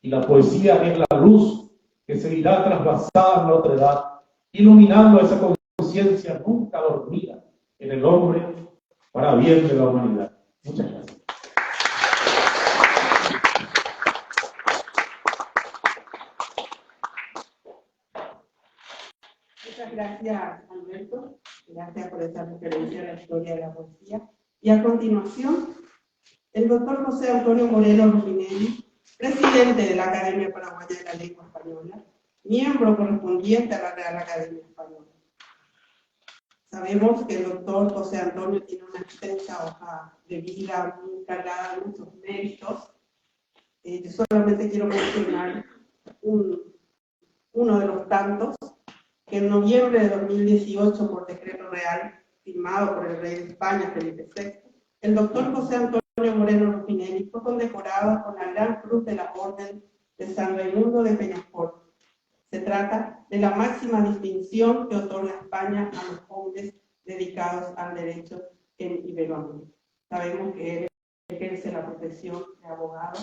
y la poesía es la luz que seguirá trasvasada en la otredad, iluminando esa conciencia nunca dormida en el hombre para bien de la humanidad. Muchas gracias. Muchas gracias, Alberto. Gracias por esta referencia a la historia de la poesía. Y a continuación, el doctor José Antonio Moreno Ruffinelli, presidente de la Academia Paraguaya de la Lengua Española, miembro correspondiente a la Real Academia Española. Sabemos que el doctor José Antonio tiene una extensa hoja de vida muy cargada de muchos méritos. Yo solamente quiero mencionar uno de los tantos, que en noviembre de 2018, por decreto real firmado por el rey de España, Felipe VI, el doctor José Antonio Moreno Ruffinelli fue condecorado con la Gran Cruz de la Orden de San Raimundo de Peñafort. Se trata de la máxima distinción que otorga España a los hombres dedicados al derecho en Iberoamérica. Sabemos que él ejerce la profesión de abogado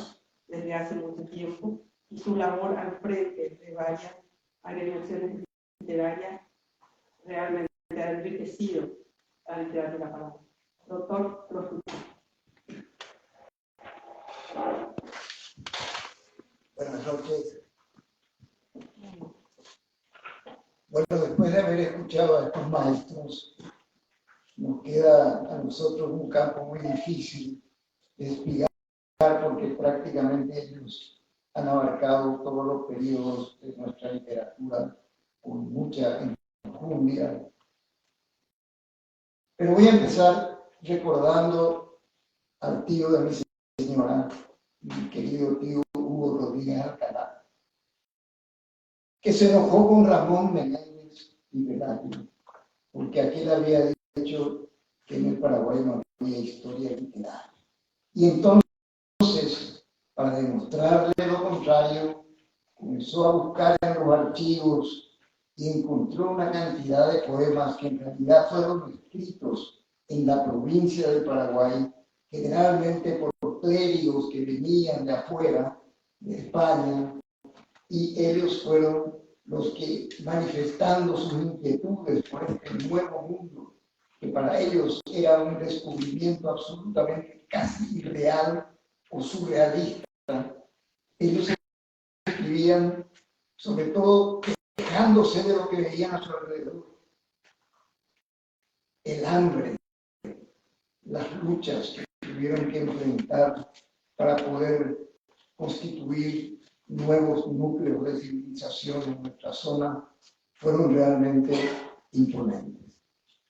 desde hace mucho tiempo y su labor al frente de varias agremiaciones literarias realmente ha enriquecido la literatura paraguaya. Doctor Ruffinelli. Buenas noches. Bueno, después de haber escuchado a estos maestros, nos queda a nosotros un campo muy difícil de espigar, porque prácticamente ellos han abarcado todos los periodos de nuestra literatura con mucha enjundia. Pero voy a empezar recordando al tío de mi señora, mi querido tío Hugo Rodríguez Alcalá, que se enojó con Ramón Menéndez y Velasco, porque aquel había dicho que en el Paraguay no había historia literaria. Y entonces, para demostrarle lo contrario, comenzó a buscar en los archivos y encontró una cantidad de poemas que en realidad fueron escritos en la provincia del Paraguay, generalmente por clérigos que venían de afuera, de España, y ellos fueron los que, manifestando sus inquietudes por este nuevo mundo, que para ellos era un descubrimiento absolutamente casi irreal o surrealista, ellos escribían sobre todo quejándose de lo que veían a su alrededor. El hambre, las luchas que tuvieron que enfrentar para poder constituir nuevos núcleos de civilización en nuestra zona fueron realmente imponentes.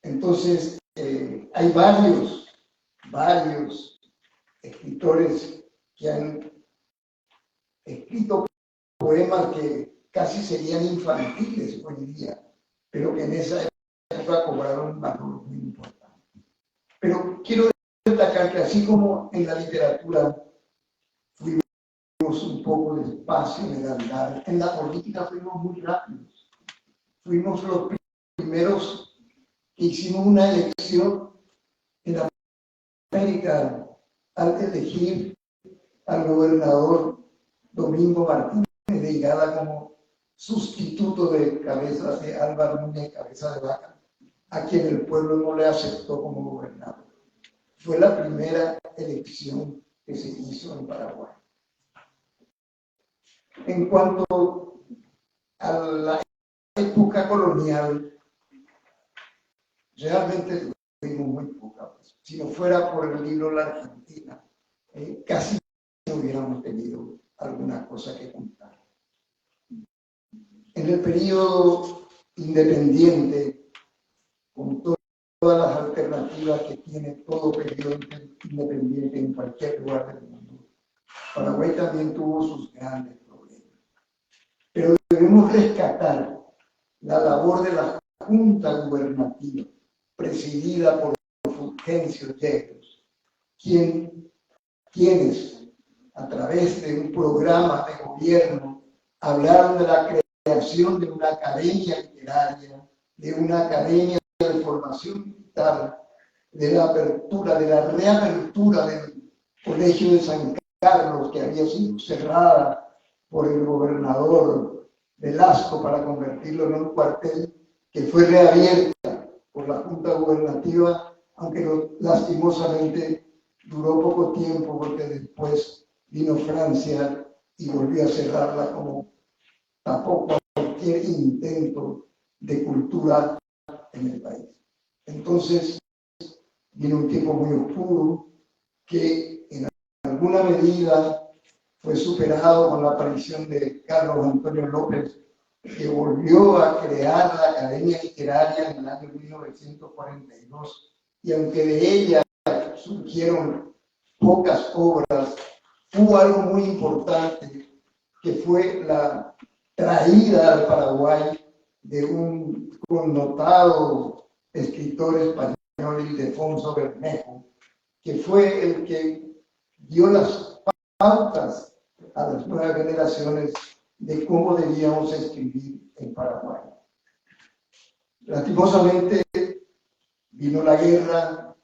Entonces, hay varios escritores que han escrito poemas que casi serían infantiles hoy día, pero que en esa época cobraron un valor muy importante. Pero quiero destacar que así como en la literatura fuimos un poco despacio en el andar, en la política fuimos muy rápidos. Fuimos los primeros que hicimos una elección en América al elegir al gobernador Domingo Martínez de Higada como sustituto de Álvaro Núñez Cabeza de Vaca, a quien el pueblo no le aceptó como gobernador. Fue la primera elección que se hizo en Paraguay. En cuanto a la época colonial, realmente tuvimos muy poca. Si no fuera por el libro La Argentina, casi no hubiéramos tenido alguna cosa que contar. En el periodo independiente, con todas las alternativas que tiene todo periodo independiente en cualquier lugar del mundo, Paraguay también tuvo sus grandes problemas. Pero debemos rescatar la labor de la Junta Gubernativa, presidida por Fulgencio Yegros, quienes a través de un programa de gobierno hablaron de la creación de una academia literaria, de una academia de formación militar, de la apertura, de la reapertura del Colegio de San Carlos, que había sido cerrada por el gobernador Velasco para convertirlo en un cuartel, que fue reabierta por la Junta Gubernativa, aunque lastimosamente duró poco tiempo porque después vino Francia y volvió a cerrarla, como tapó cualquier intento de cultura en el país. Entonces vino un tiempo muy oscuro que en alguna medida fue superado con la aparición de Carlos Antonio López, que volvió a crear la Academia Literaria en el año 1942, y aunque de ella surgieron pocas obras, hubo algo muy importante, que fue la traída al Paraguay de un connotado escritor español, Ildefonso Bermejo, que fue el que dio las pautas a las nuevas generaciones de cómo debíamos escribir en Paraguay. Lastimosamente vino la guerra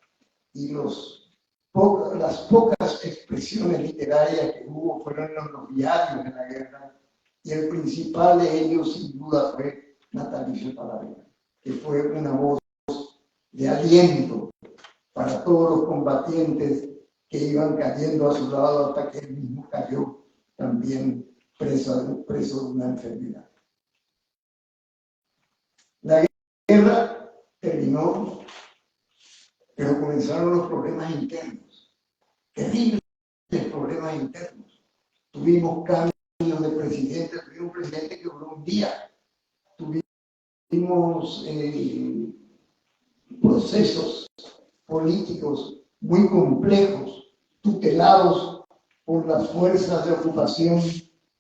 y las pocas expresiones literarias que hubo fueron en los diarios de la guerra, y el principal de ellos sin duda fue Natalicio Talavera, que fue una voz de aliento para todos los combatientes que iban cayendo a su lado hasta que él mismo cayó también preso de una enfermedad. La guerra terminó, pero comenzaron los problemas internos, terribles problemas internos. Tuvimos cambios de presidente, tuvimos un presidente que duró un día, tuvimos procesos políticos muy complejos, tutelados por las fuerzas de ocupación,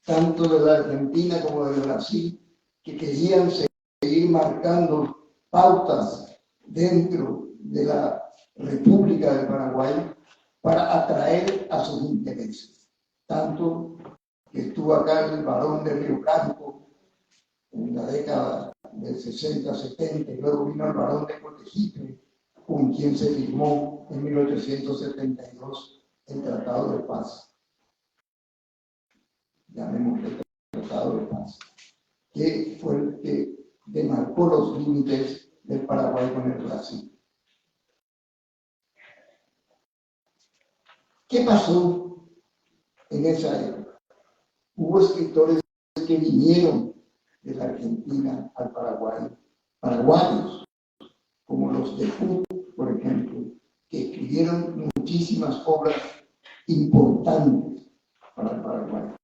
tanto de la Argentina como de Brasil, que querían seguir marcando pautas dentro de la República del Paraguay para atraer a sus intereses. Tanto que estuvo acá el barón de Río Branco en la década del 60-70, y luego vino el barón de Cotegipe, con quien se firmó en 1872 el Tratado de Paz. Llamémosle Tratado de Paz, que fue el que demarcó los límites del Paraguay con el Brasil. ¿Qué pasó en esa época? Hubo escritores que vinieron de la Argentina al Paraguay, paraguayos, como los de Hood, por ejemplo, que escribieron muchísimas obras importantes para el Paraguay.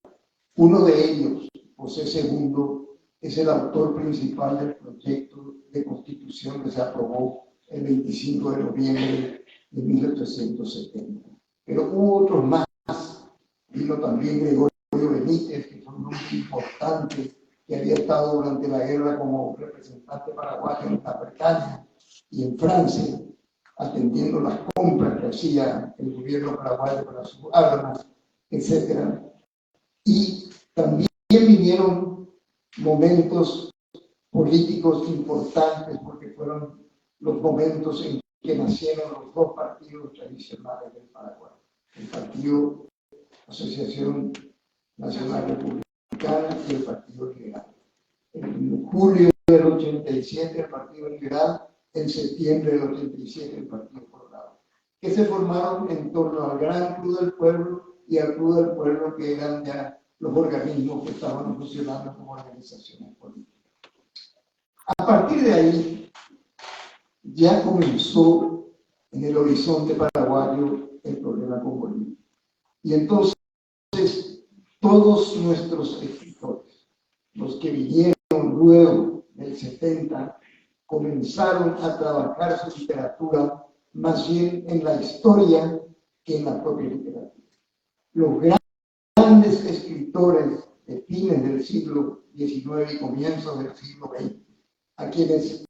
Uno de ellos, José II, es el autor principal del proyecto de constitución que se aprobó el 25 de noviembre de 1870. Pero hubo otros más. Vino también Gregorio Benítez, que fue un hombre importante, que había estado durante la guerra como representante paraguayo en la Bretaña y en Francia, atendiendo las compras que hacía el gobierno paraguayo para sus armas, etc. Y también vinieron momentos políticos importantes, porque fueron los momentos en que nacieron los dos partidos tradicionales del Paraguay: el Partido Asociación Nacional Republicana y el Partido Liberal. En julio del 87 el Partido Liberal, en septiembre del 87 el Partido Colorado, que se formaron en torno al Gran Club del Pueblo y al Club del Pueblo, que eran ya los organismos que estaban funcionando como organizaciones políticas. A partir de ahí ya comenzó en el horizonte paraguayo el problema con Bolivia. Y entonces todos nuestros escritores, los que vinieron luego del 70, comenzaron a trabajar su literatura más bien en la historia que en la propia literatura. Los grandes escritores de fines del siglo XIX y comienzos del siglo XX, a quienes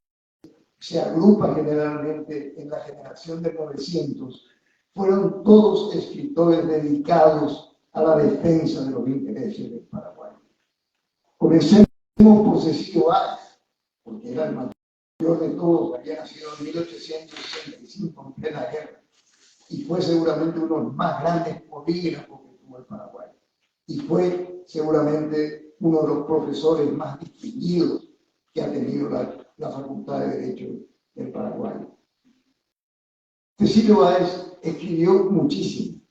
se agrupa generalmente en la generación de 900, fueron todos escritores dedicados a la defensa de los intereses del Paraguay. Comencemos por Cecilio Báez, porque era el mayor de todos, había nacido en 1865 en plena guerra, y fue seguramente uno de los más grandes polígrafos que tuvo el Paraguay, y fue seguramente uno de los profesores más distinguidos que ha tenido la Facultad de Derecho del Paraguay. Cecilio Báez escribió muchísimo,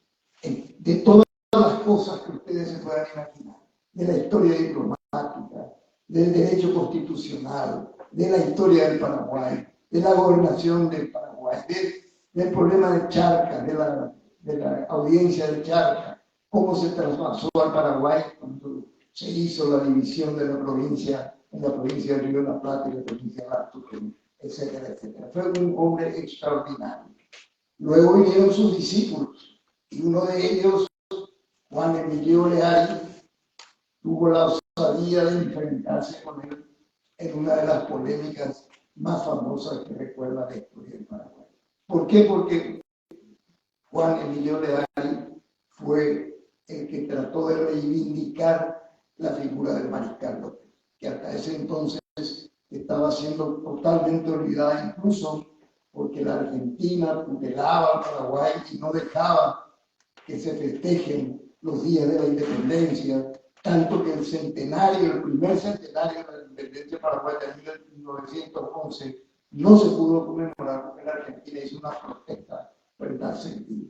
de todas las cosas que ustedes se puedan imaginar, de la historia diplomática, del derecho constitucional, de la historia del Paraguay, de la gobernación del Paraguay, del problema de Charcas, de la audiencia de Charcas, cómo se traspasó al Paraguay cuando se hizo la división de la provincia, en la provincia de Río de la Plata y la provincia de Astuto, etcétera, etcétera. Fue un hombre extraordinario. Luego vinieron sus discípulos, y uno de ellos, Juan Emilio Leari, tuvo la osadía de enfrentarse con él en una de las polémicas más famosas que recuerda la historia del Paraguay. ¿Por qué? Porque Juan Emilio Leari fue el que trató de reivindicar la figura del Mariscal López, que hasta ese entonces estaba siendo totalmente olvidada, incluso porque la Argentina tutelaba al Paraguay y no dejaba que se festejen los días de la independencia, tanto que el centenario, el primer centenario de la independencia paraguaya de 1911, no se pudo conmemorar porque la Argentina hizo una protesta por tal sentido.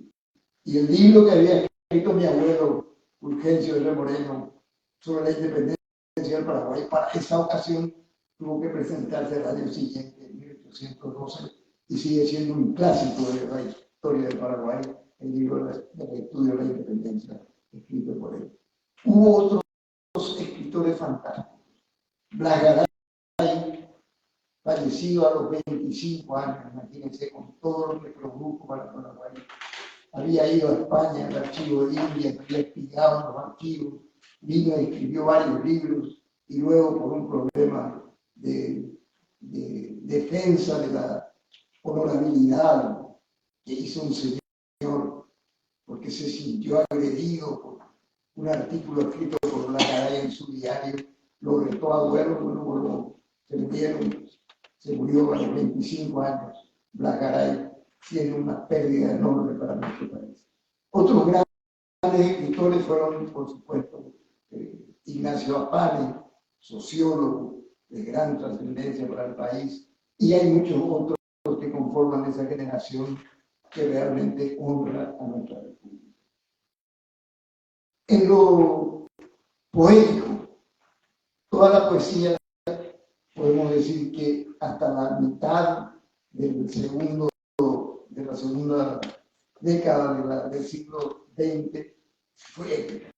Y el libro que había escrito mi abuelo Fulgencio R. Moreno sobre la independencia del Paraguay, para esa ocasión tuvo que presentarse al año siguiente, en 1812, y sigue siendo un clásico de la historia del Paraguay, el libro del estudio de la independencia, escrito por él. Hubo otros escritores fantásticos. Blas Garay, fallecido a los 25 años, imagínense, con todo lo que produjo para el Paraguay. Había ido a España, al archivo de Indias, había espiado en los archivos, vino y escribió varios libros, y luego por un problema de defensa de la honorabilidad que hizo un señor, porque se sintió agredido por un artículo escrito por Blas Garay en su diario, lo retó a duelo, luego se murió a los 25 años. Blas Garay tiene una pérdida enorme para nuestro país. Otros grandes escritores fueron, por supuesto, Ignacio Apane, sociólogo de gran trascendencia para el país, y hay muchos otros que conforman esa generación que realmente honra a nuestra República. En lo poético, toda la poesía, podemos decir que hasta la mitad de la segunda década del siglo XX fue épica.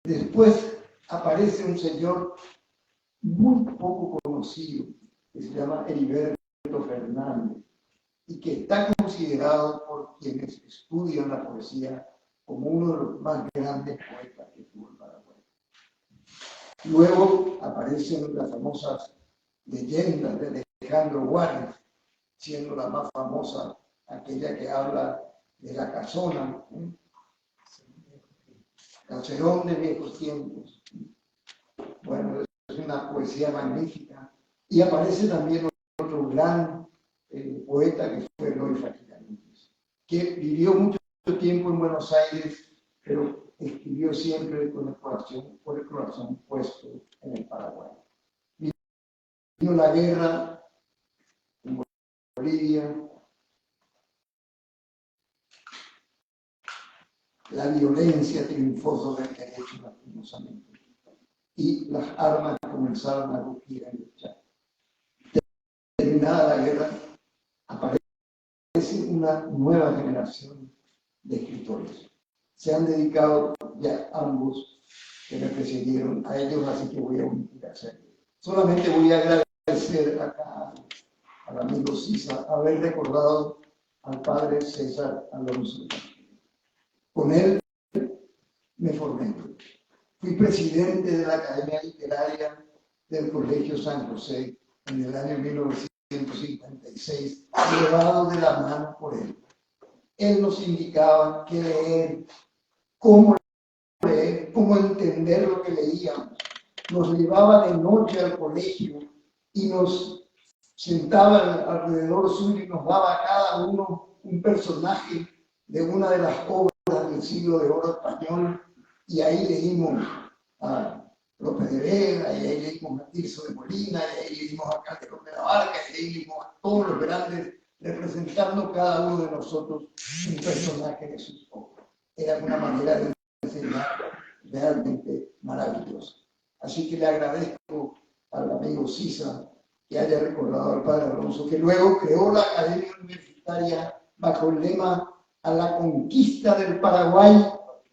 Después aparece un señor muy poco conocido que se llama Heriberto Fernández y que está considerado por quienes estudian la poesía como uno de los más grandes poetas que tuvo el Paraguay. Luego aparecen las famosas leyendas de Alejandro Guárez, siendo la más famosa aquella que habla de la casona, Caserón de viejos tiempos. Bueno, es una poesía magnífica. Y aparece también otro gran poeta que fue Eloy Faquiranitis, que vivió mucho tiempo en Buenos Aires, pero escribió siempre con el corazón puesto en el Paraguay. Vino la guerra en Bolivia, la violencia triunfó sobre el derecho lastimosamente y las armas comenzaron a rugir en el Chaco. Terminada la guerra, aparece una nueva generación de escritores. Se han dedicado ya ambos que me precedieron a ellos, así que voy a omitir hacerlo. Solamente voy a agradecer acá al amigo Sisa haber recordado al padre César Alonso. Con él me formé. Fui presidente de la Academia Literaria del Colegio San José en el año 1956, llevado de la mano por él. Él nos indicaba qué leer, cómo entender lo que leíamos. Nos llevaba de noche al colegio y nos sentaba alrededor suyo y nos daba a cada uno un personaje de una de las obras del siglo de oro español, y ahí leímos a Lope de Vega, y ahí leímos a Tirso de Molina, y ahí leímos a Calderón de la Barca, y ahí leímos a todos los grandes, representando cada uno de nosotros un personaje de sus obras. Era una manera de enseñar realmente maravillosa. Así que le agradezco al amigo Sisa que haya recordado al padre Alonso, que luego creó la Academia Universitaria bajo el lema "a la conquista del Paraguay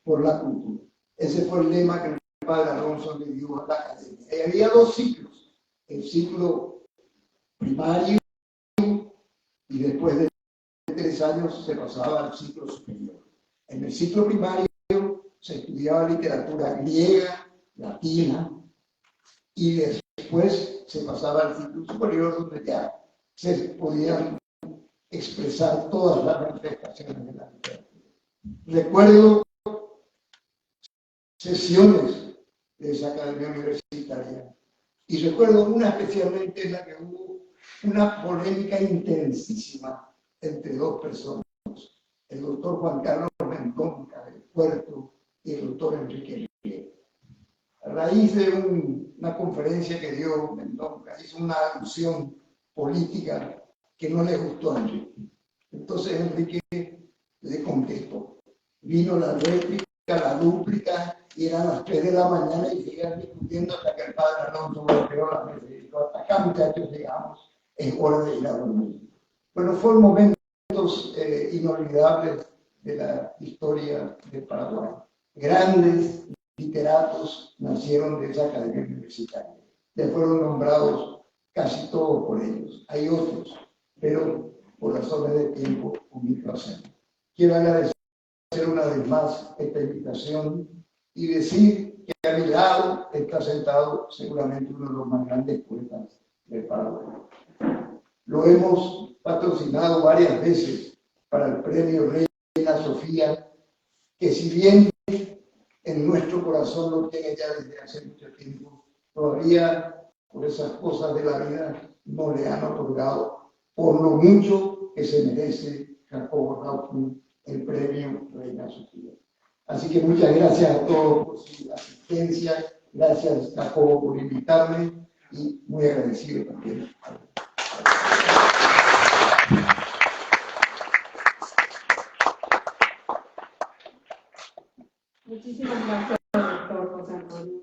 por la cultura". Ese fue el lema que el padre Alonso le dio a la Academia. Y había dos ciclos: el ciclo primario, y después de 3 años se pasaba al ciclo superior. En el ciclo primario se estudiaba literatura griega, latina, y después se pasaba al ciclo superior, donde ya se podían expresar todas las manifestaciones de la literatura. Recuerdo sesiones de esa academia universitaria, y recuerdo una especialmente en la que hubo una polémica intensísima entre dos personas, el doctor Juan Carlos Mendonca del Puerto y el doctor Enrique Riera. A raíz de una conferencia que dio Mendonca, hizo una alusión política que no le gustó a Enrique. Entonces Enrique le contestó. Vino la réplica, la dúplica, y eran las 3 de la mañana y seguían discutiendo hasta que el padre Alonso golpeó la mesa y dijo: "Hasta acá, muchachos, llegamos, es hora de ir a dormir". Bueno, fueron momentos inolvidables de la historia de Paraguay. Grandes literatos nacieron de esa academia universitaria. Le fueron nombrados casi todos por ellos. Hay otros, pero por razones de tiempo omito hacerlo. Quiero agradecer una vez más esta invitación y decir que a mi lado está sentado seguramente uno de los más grandes poetas del Paraguay. Lo hemos patrocinado varias veces para el premio Reina Sofía, que si bien en nuestro corazón lo tiene ya desde hace mucho tiempo, todavía por esas cosas de la vida no le han otorgado, por lo mucho que se merece Jacobo Rautmann el premio Reina Sofía. Así que muchas gracias a todos por su asistencia, gracias Jacobo por invitarme, y muy agradecido también. Muchísimas gracias, doctor José Antonio.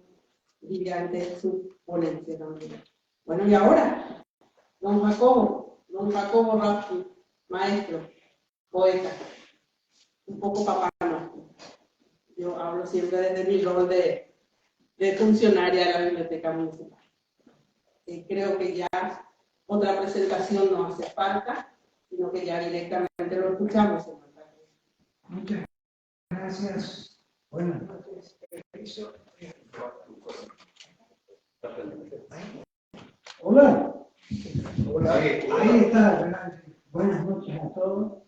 Brillante su ponencia también. Bueno, y ahora, don Jacobo Rautmann, maestro, poeta, un poco papá, ¿no? Yo hablo siempre desde mi rol de funcionaria de la Biblioteca Municipal. Creo que ya otra presentación no hace falta, sino que ya directamente lo escuchamos. Muchas gracias. Buenas noches. Hola. Hola. Ahí está. Buenas noches a todos.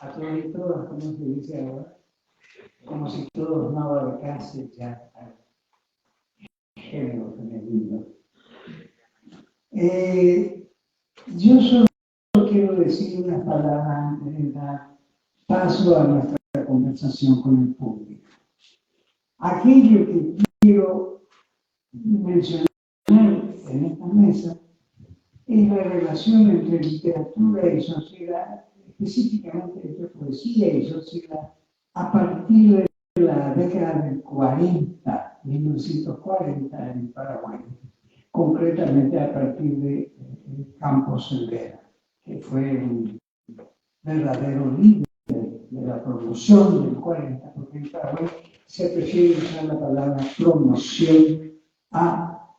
A todos y todas, como se dice ahora. Como si todos no abarcasen ya al género femenino. Yo solo quiero decir unas palabras antes de dar paso a nuestra conversación con el público. Aquello que quiero mencionar en esta mesa es la relación entre literatura y sociedad, específicamente entre poesía y sociedad, a partir de la década del 40, 1940 en Paraguay, concretamente a partir de Campos Cervera, que fue un verdadero líder de la promoción del 40, porque en Paraguay se prefiere usar la palabra promoción a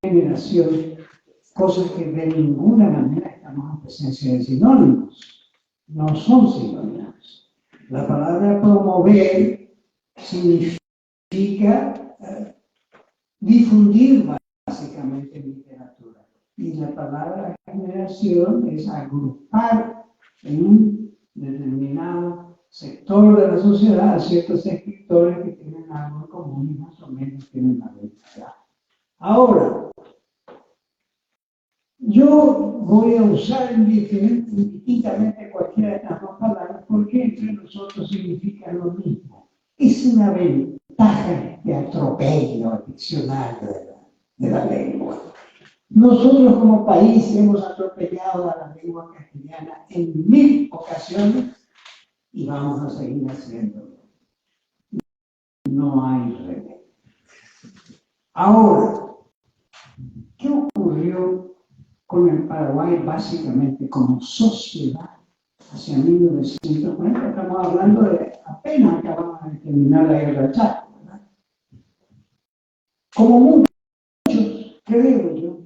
generación, cosas que de ninguna manera estamos en presencia de sinónimos, no son sinónimos. La palabra promover significa difundir básicamente literatura. Y la palabra generación es agrupar en un determinado sector de la sociedad a ciertos escritores que tienen algo en común y más o menos tienen la misma edad. Ahora, yo voy a usar indistintamente cualquiera de estas dos palabras porque entre nosotros significa lo mismo. Es una ventaja de atropello diccionario de la lengua. Nosotros como país hemos atropellado a la lengua castellana en 1000 ocasiones y vamos a seguir haciéndolo. No hay remedio. Ahora, ¿qué ocurrió con el Paraguay básicamente como sociedad hacia 1940? Estamos hablando de apenas acabamos de terminar la guerra del Chaco, ¿verdad? Como muchos, creo yo,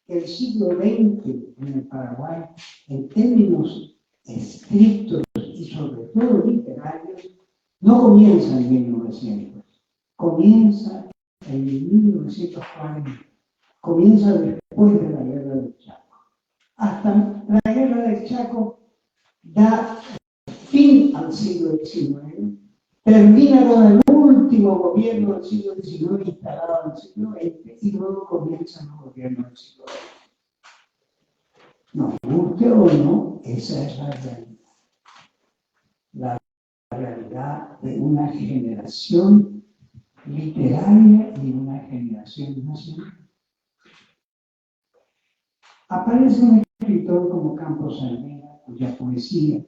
el siglo XX en el Paraguay, en términos estrictos y sobre todo literarios, no comienza en 1900, comienza en 1940, comienza después de la guerra del Chaco. Hasta la guerra del Chaco da fin al siglo XIX, termina con el último gobierno del siglo XIX instalado en el siglo XX y luego comienzan los gobiernos del siglo XX. Nos guste o no, esa es la realidad. La realidad de una generación literaria y una generación nacional. Aparece un escritor como Campos Almera, cuya poesía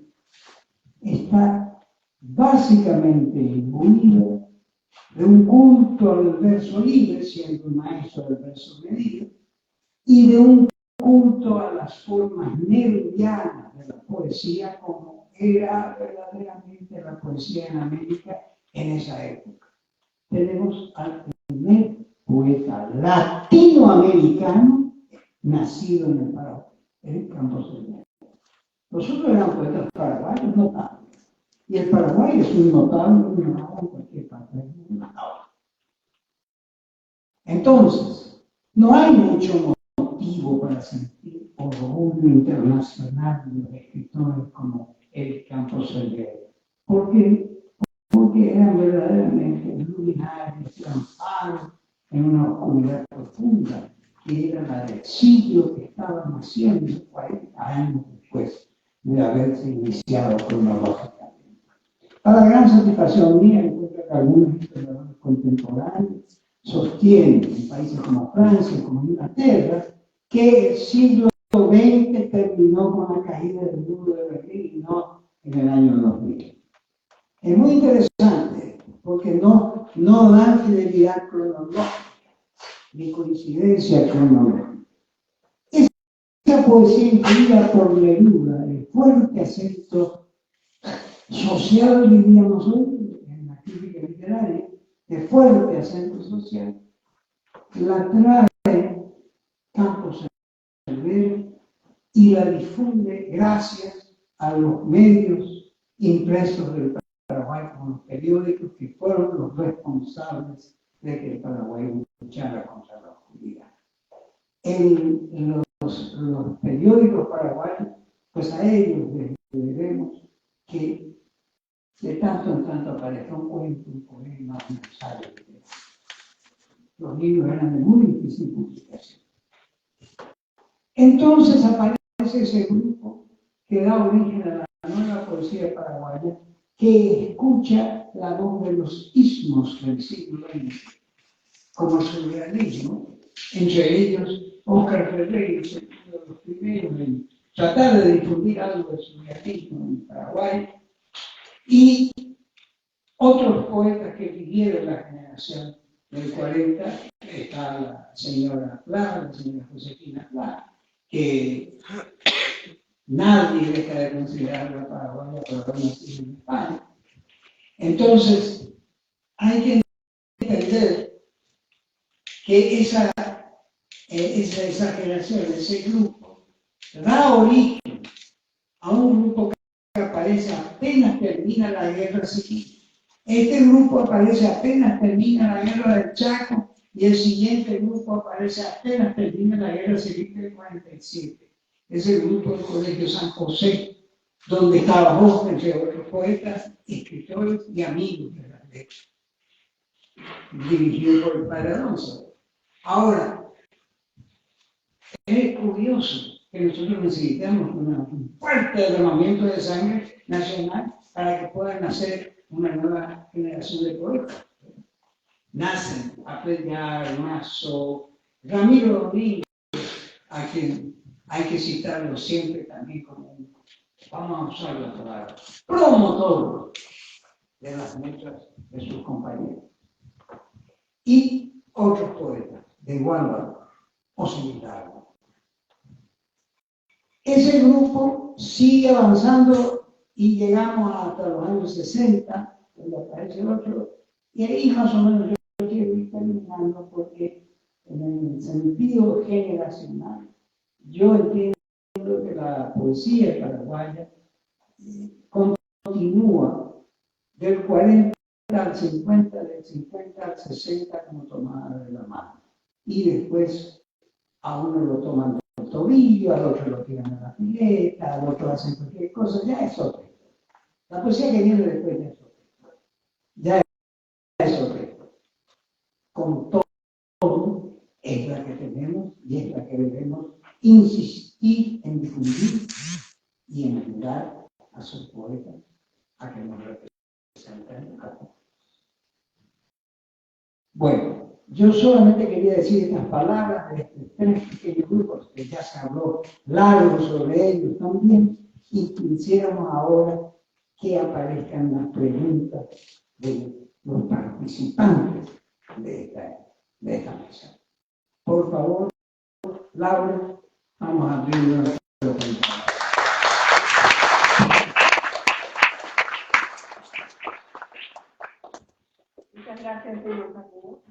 está básicamente imbuida de un culto al verso libre, siendo un maestro del verso medido, y de un culto a las formas nerudianas de la poesía, como era verdaderamente la poesía en América en esa época. Tenemos al primer poeta latinoamericano nacido en el Paraguay, el Campos Almera. Los otros eran poetas paraguayos notables. Y el Paraguay es un notable en cualquier parte del mundo. Entonces, no hay mucho motivo para sentir orgullo internacional de los escritores como el Campos Almera. Porque eran verdaderamente luminarios, lanzados en una oscuridad profunda, que era la del siglo que estaban haciendo 40 años después de haberse iniciado cronológicamente. Para la gran satisfacción mía, encuentro que algunos historiadores contemporáneos sostienen, en países como Francia, como Inglaterra, que el siglo XX terminó con la caída del muro de Berlín y no en el año 2000. Es muy interesante porque no dan fidelidad cronológica ni coincidencia cronológica. Esa poesía incluida por Neruda, el fuerte acento social, diríamos hoy, en la crítica literaria, de fuerte acento social, la trae Campos Almera y la difunde gracias a los medios impresos del Paraguay, como los periódicos que fueron los responsables de que el Paraguay luchara contra la oscuridad. Los periódicos paraguayos, pues a ellos les debemos que de tanto en tanto aparezca un cuento, un poema, un ensayo. Los libros eran de muy difícil publicación. Entonces aparece ese grupo que da origen a la nueva poesía paraguaya, que escucha la voz de los ismos del siglo XX, como surrealismo, entre ellos Óscar Ferreira, uno de los primeros en tratar de difundir algo de surrealismo en Paraguay, y otros poetas que vivieron la generación del 40, está la señora Clara, la señora Josefina Clara, que nadie deja de considerarla paraguaya por haber nacido en España. Entonces, hay que entender que esa exageración, ese grupo, da origen a un grupo que aparece apenas termina la guerra civil. Este grupo aparece apenas termina la guerra del Chaco Y el siguiente grupo aparece apenas termina la Guerra Civil del 47. Es el grupo del Colegio San José, donde trabajó entre otros poetas, escritores y amigos de las letras, dirigido por el padre Alonso. Ahora, es curioso que nosotros necesitamos un fuerte derramamiento de sangre nacional para que pueda nacer una nueva generación de poetas. Nacen Apleñar, Mazo, Ramiro Domínguez, a quien hay que citarlo siempre también como un, vamos a usar la palabra, promotor de las letras de sus compañeros. Y otros poetas de igual valor o similar. Ese grupo sigue avanzando y llegamos hasta los años 60, donde aparece otro, y ahí más o menos yo quiero ir terminando porque en el sentido generacional, yo entiendo que la poesía paraguaya continúa del 40 al 50, del 50 al 60 como tomada de la mano. Y después a uno lo toman del tobillo, al otro lo tiran a la pileta, al otro hacen cualquier cosa, ya es otra. La poesía que viene después ya es otra. Ya es otra. Con todo, es la que tenemos y es la que debemos insistir en difundir y en ayudar a sus poetas a que nos representen a todos. Bueno, yo solamente quería decir estas palabras de estos tres pequeños grupos, que ya se habló largo sobre ellos también, y quisiéramos ahora que aparezcan las preguntas de los participantes de esta mesa. Por favor, Laura, vamos a abrir una pregunta. Muchas gracias, señor Jacobo.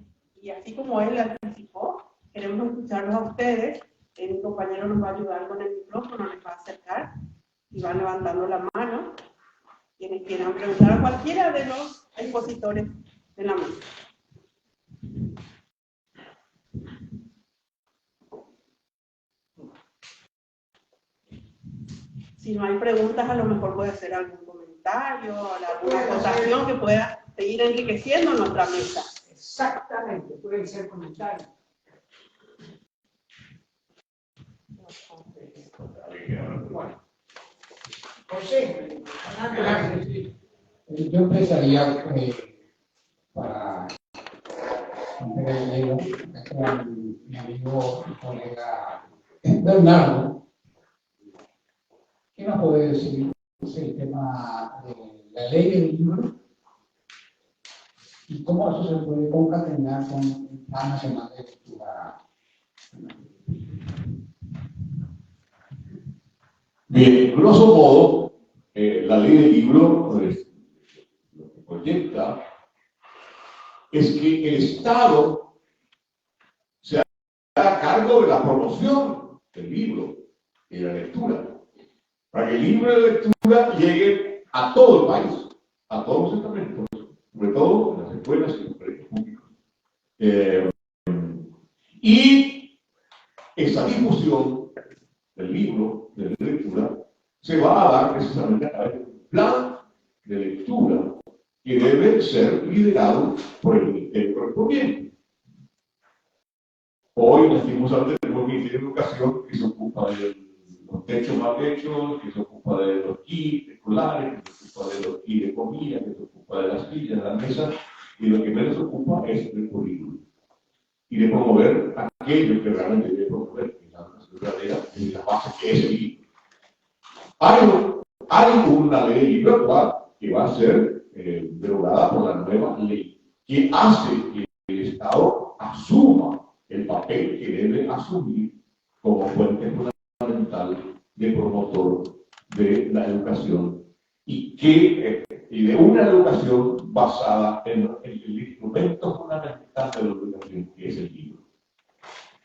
Y así como él anticipó, queremos escucharlos a ustedes. Mi compañero nos va a ayudar con el micrófono, les va a acercar y van levantando la mano quienes quieran preguntar a cualquiera de los expositores de la mesa. Si no hay preguntas, a lo mejor puede ser algún comentario, alguna acotación que pueda seguir enriqueciendo nuestra mesa. Exactamente, pueden ser comentarios. Bueno, José, yo empezaría para mi amigo y colega Bernardo. ¿Qué nos puede decir el tema de la ley del libro y cómo eso se puede concatenar con el Plan Nacional de Lectura? Bien, grosso modo, la ley del libro pues, lo que proyecta es que el Estado se haga cargo de la promoción del libro y de la lectura, para que el libro de lectura llegue a todo el país, a todos los estamentos, sobre todo en las escuelas y los colegios públicos. Y esa difusión del libro, de la lectura, se va a dar precisamente a través de un plan de lectura que debe ser liderado por el ministerio correspondiente. Hoy, lastimosamente, tenemos un ministerio de educación que se ocupa de los techos mal hechos, que se ocupa de los kits escolares, que se ocupa de los kits de comida, que se ocupa de las sillas, de las mesas, y lo que menos se ocupa es del currículum. Y de promover aquello que realmente debe promover, que es la educación verdadera, en la base que es el libro. Hay una ley de libro actual que va a ser derogada por la nueva ley, que hace que el Estado asuma el papel que debe asumir como fuente fundamental de promotor de la educación y de una educación basada en el instrumento fundamental de la educación, que es el libro.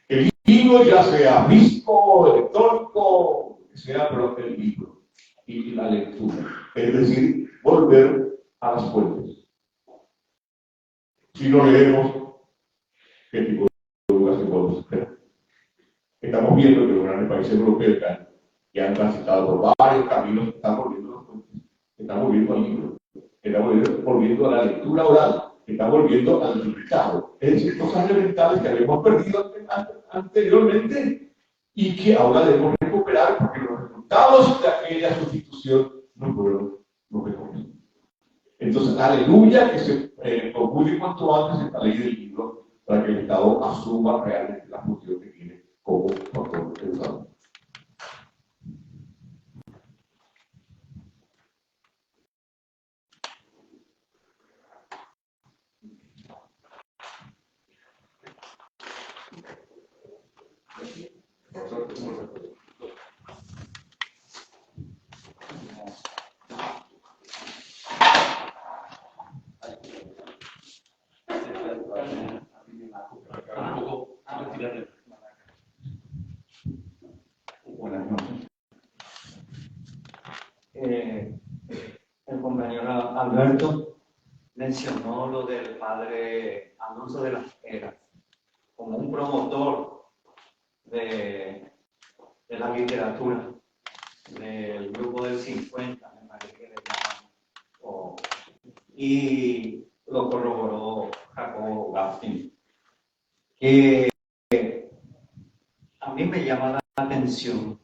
El libro, ya sea físico, electrónico, que sea, pero el libro y la lectura, es decir, volver a las fuentes. Si no leemos, qué tipo de educación podemos esperar. Estamos viendo que los grandes países europeos que han transitado por varios caminos están volviendo a los cuentos, están volviendo al libro, están volviendo a la lectura oral, están volviendo al dictado. Es decir, cosas elementales que habíamos perdido anteriormente y que ahora debemos recuperar porque los resultados de aquella sustitución no fueron los mejores. Entonces, aleluya que se promulgue cuanto antes esta ley del libro para que el Estado asuma realmente la función que tiene como factor educador. Buenas noches. El compañero Alberto mencionó lo del padre Alonso de las Heras como un promotor de la literatura, del grupo del 50, me parece que le llaman, y lo corroboró Jacobo Gaftin, que a mí me llama la atención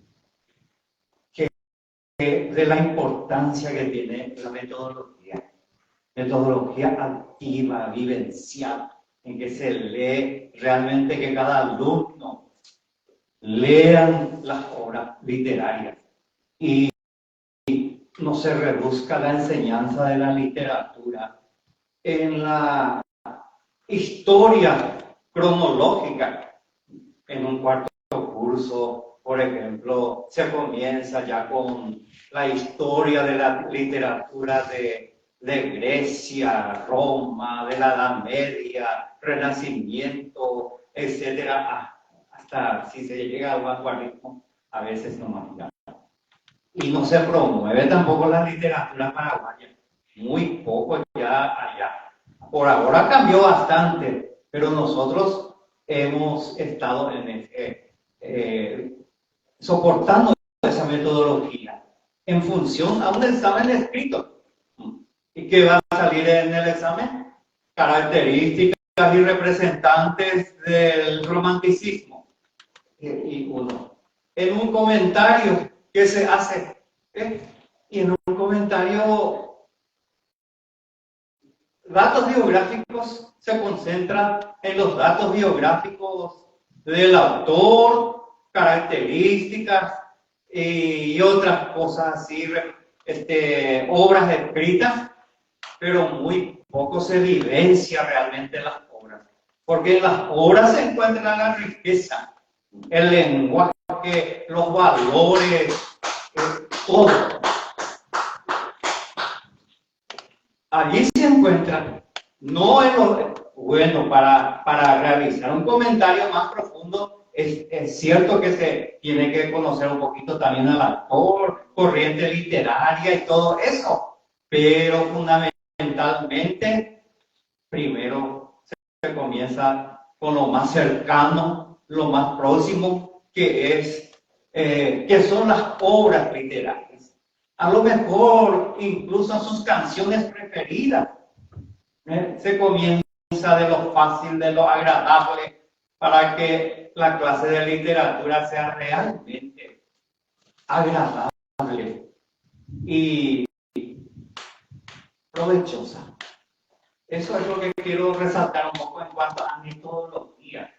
de la importancia que tiene la metodología activa, vivencial, en que se lee realmente, que cada alumno lean las obras literarias y no se reduzca la enseñanza de la literatura en la historia cronológica. En un cuarto curso, por ejemplo, se comienza ya con la historia de la literatura de Grecia, Roma, de la Edad Media, Renacimiento, etcétera, hasta si se llega al vanguardismo, a veces no más ya. Y no se promueve tampoco la literatura paraguaya, muy poco ya allá. Por ahora cambió bastante, pero nosotros hemos estado soportando esa metodología en función a un examen escrito. ¿Y qué va a salir en el examen? Características y representantes del romanticismo. Y uno, en un comentario que se hace, y en un comentario, datos biográficos se concentran en los datos biográficos del autor, características y otras cosas así, obras escritas, pero muy poco se vivencia realmente en las obras, porque en las obras se encuentra la riqueza, el lenguaje, los valores, todo. Allí se encuentra, no en los, bueno, para realizar un comentario más profundo, es cierto que se tiene que conocer un poquito también al autor, corriente literaria y todo eso, pero fundamentalmente, primero se comienza con lo más cercano, lo más próximo, que son las obras literarias. A lo mejor incluso sus canciones preferidas. Se comienza de lo fácil, de lo agradable, para que la clase de literatura sea realmente agradable y provechosa. Eso es lo que quiero resaltar un poco en cuanto a metodología.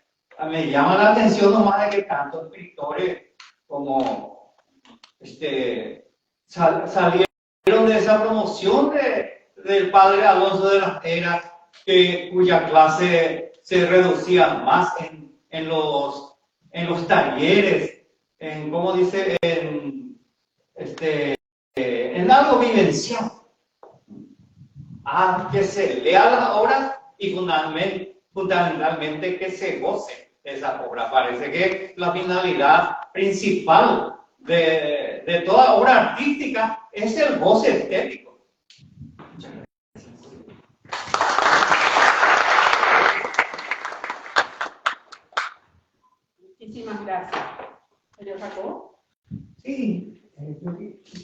Me llama la atención nomás de que tantos escritores como salieron de esa promoción del padre Alonso de las Heras, cuya clase se reducía más en los talleres, en, como dice, en algo vivencial. Que se lea las obras y fundamentalmente que se goce de esa obra. Parece que la finalidad principal de toda obra artística es el goce estético. Muchas gracias.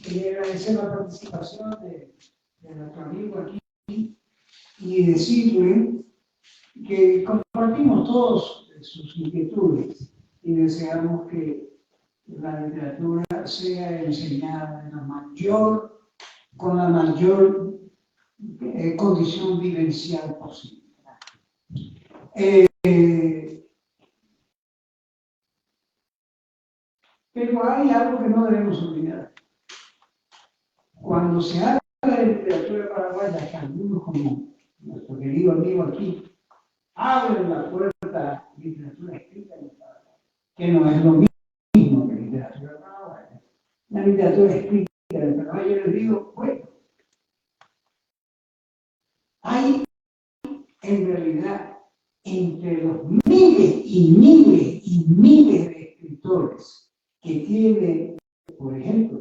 Quería agradecer la participación de nuestro amigo aquí y decirle que compartimos todos sus inquietudes y deseamos que la literatura sea enseñada con la mayor condición vivencial posible. Pero hay algo que no debemos olvidar. Cuando se habla de literatura paraguaya, que algunos, como nuestro querido amigo aquí, abren la puerta a literatura escrita en el Paraguay, que no es lo mismo que literatura paraguaya. La literatura escrita en el Paraguay, yo les digo, bueno, hay en realidad entre los miles y miles y miles de escritores que tiene, por ejemplo,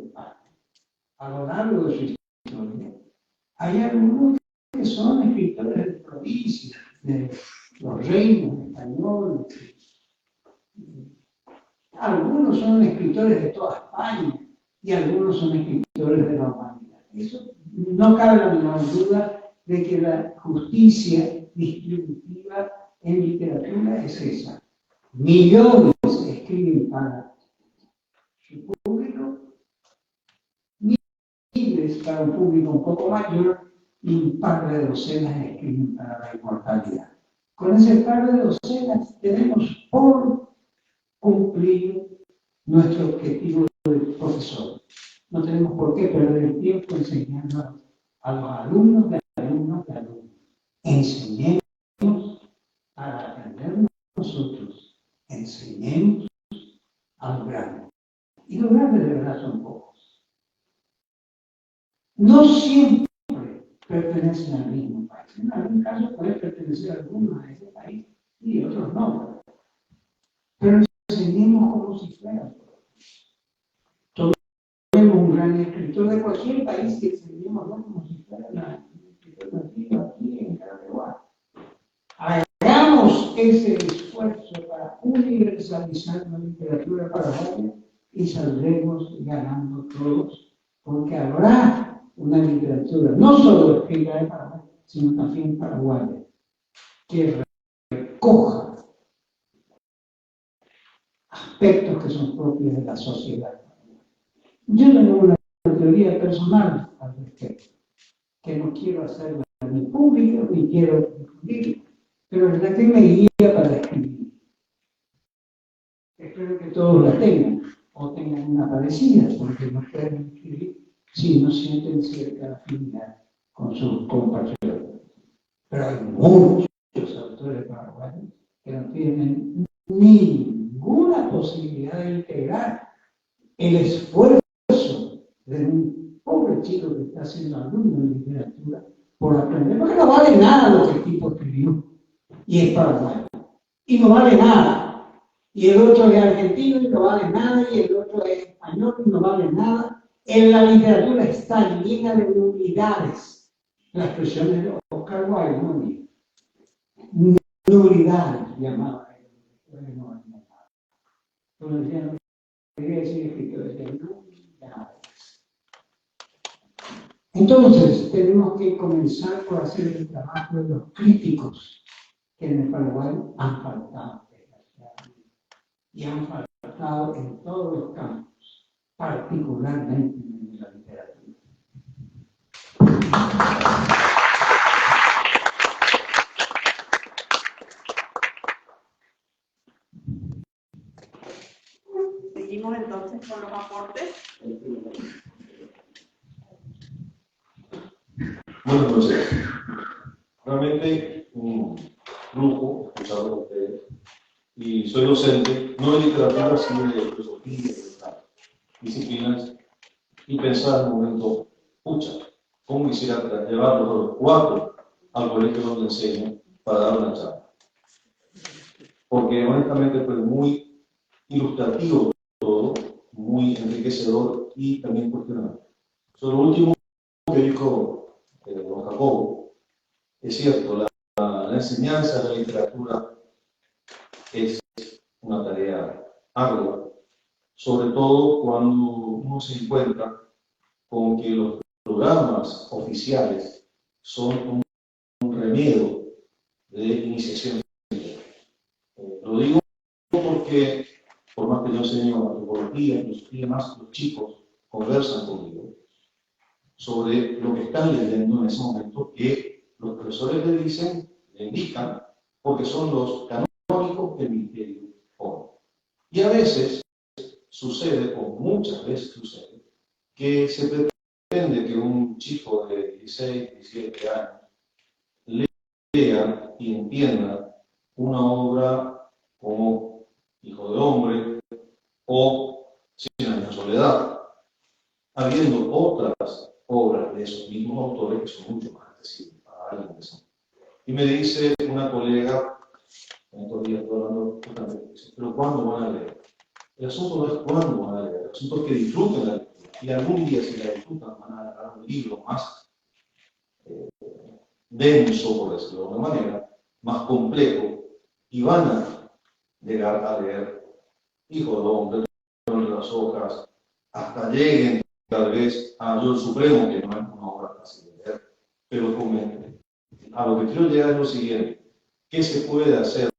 a lo largo de su historia, hay algunos que son escritores de provincias, de los reinos españoles, algunos son escritores de toda España y algunos son escritores de la humanidad. Eso no cabe la menor duda de que la justicia distributiva en literatura es esa. Millones escriben para su público, miles para un público un poco mayor y un par de docenas escriben para la inmortalidad. Con ese par de docenas tenemos por cumplir nuestro objetivo de profesor. No tenemos por qué perder el tiempo enseñando a los alumnos de alumnos de alumnos. Enseñemos a aprender nosotros. Enseñemos a los grandes. Y los grandes de verdad son pocos. No siempre pertenecen al mismo país. En algún caso puede pertenecer a algunos a ese país y otros no. Pero enseñemos como si fueran. Tomemos un gran escritor de cualquier país y enseñemos como si fuera un escritor nativo aquí en Caraguá. Hagamos ese esfuerzo para universalizar la literatura paraguaya y saldremos ganando todos, porque habrá una literatura no solo escrita en Paraguay, sino también paraguaya, que recoja aspectos que son propios de la sociedad. Yo tengo una teoría personal al respecto, que no quiero hacerla ni pública, ni quiero difundirla, pero es la que me guía para escribir. Espero que todos la tengan, o tengan una parecida, porque no pueden escribir si no sienten cierta afinidad con sus compatriotas. Pero hay muchos autores paraguayos que no tienen ninguna posibilidad de integrar el esfuerzo de un pobre chico que está siendo alumno de literatura por aprender, porque no vale nada lo que el tipo escribió, y es paraguayo, y no vale nada, y el otro es argentino y no vale nada, y el otro es español y no vale nada. En la literatura está llena de nulidades, la expresión de Oscar Wilde, ¿no? Nulidades llamaba él. Entonces ya no quería decir escritores de nulidades. Entonces, tenemos que comenzar por hacer el trabajo de los críticos que en el Paraguay han faltado, y han faltado en todos los campos, particularmente en la literatura. Seguimos entonces con los aportes. Buenas noches. Realmente un lujo escucharlo a ustedes. Y soy docente, no de literatura, sino de filosofía y de otras disciplinas. Y pensar en un momento, pucha, ¿cómo quisiera llevarlos a los 4 al colegio donde enseño para dar una charla? Porque honestamente fue muy ilustrativo todo, muy enriquecedor y también cuestionable. Sobre lo último que dijo don Jacobo, es cierto, la enseñanza de la literatura es una tarea ardua, sobre todo cuando uno se encuentra con que los programas oficiales son un remedio de iniciación. Lo digo porque, por más que yo enseño antropología, filosofía, más los chicos conversan conmigo sobre lo que están leyendo en ese momento, que los profesores le dicen, le indican, porque son los canónicos que el ministerio pone. Y a veces sucede, o muchas veces sucede, que se pretende que un chico de 16, 17 años lea y entienda una obra como Hijo de Hombre o Cien años de soledad, habiendo otras obras de esos mismos autores que son mucho más accesibles para alguien que son. Y me dice una colega, en estos días estoy hablando justamente, pero ¿cuándo van a leer? El asunto no es cuándo van a leer, el asunto es que disfruten la lectura. Y algún día, si la disfrutan, van a agarrar un libro más denso, por decirlo de alguna manera, más complejo, y van a llegar a leer Hijo de Hombre, de las Hojas, hasta lleguen tal vez a Yo el Supremo, que no es una obra fácil de leer, pero a lo que quiero llegar es lo siguiente: ¿qué se puede hacer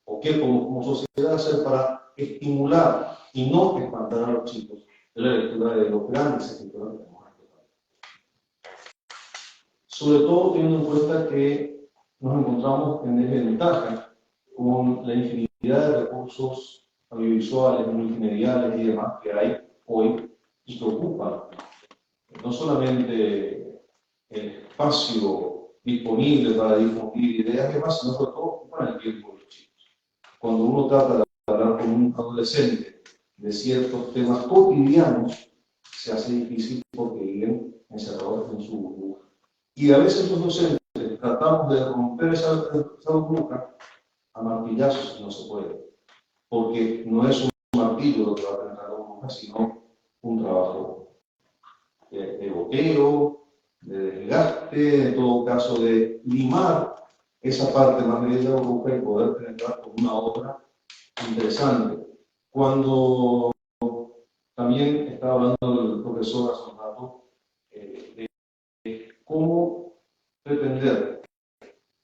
o qué como sociedad hacer para estimular y no espantar a los chicos de la lectura de los grandes escritores que tenemos en este país? Sobre todo teniendo en cuenta que nos encontramos en desventaja con la infinidad de recursos audiovisuales, multimediales y demás que hay hoy y que ocupan no solamente el espacio disponible para difundir ideas y demás, sino sobre todo ocupan el tiempo de los chicos. Cuando uno trata de hablar con un adolescente de ciertos temas cotidianos, se hace difícil porque viven encerrados en su burbuja. Y a veces los docentes tratamos de romper esa burbuja a martillazos y no se puede, porque no es un martillo lo que va a tener la burbuja, sino un trabajo de goteo, de desgaste, en todo caso de limar esa parte más de la burbuja y poder penetrar con una obra interesante. Cuando también estaba hablando el profesor hace un rato de cómo pretender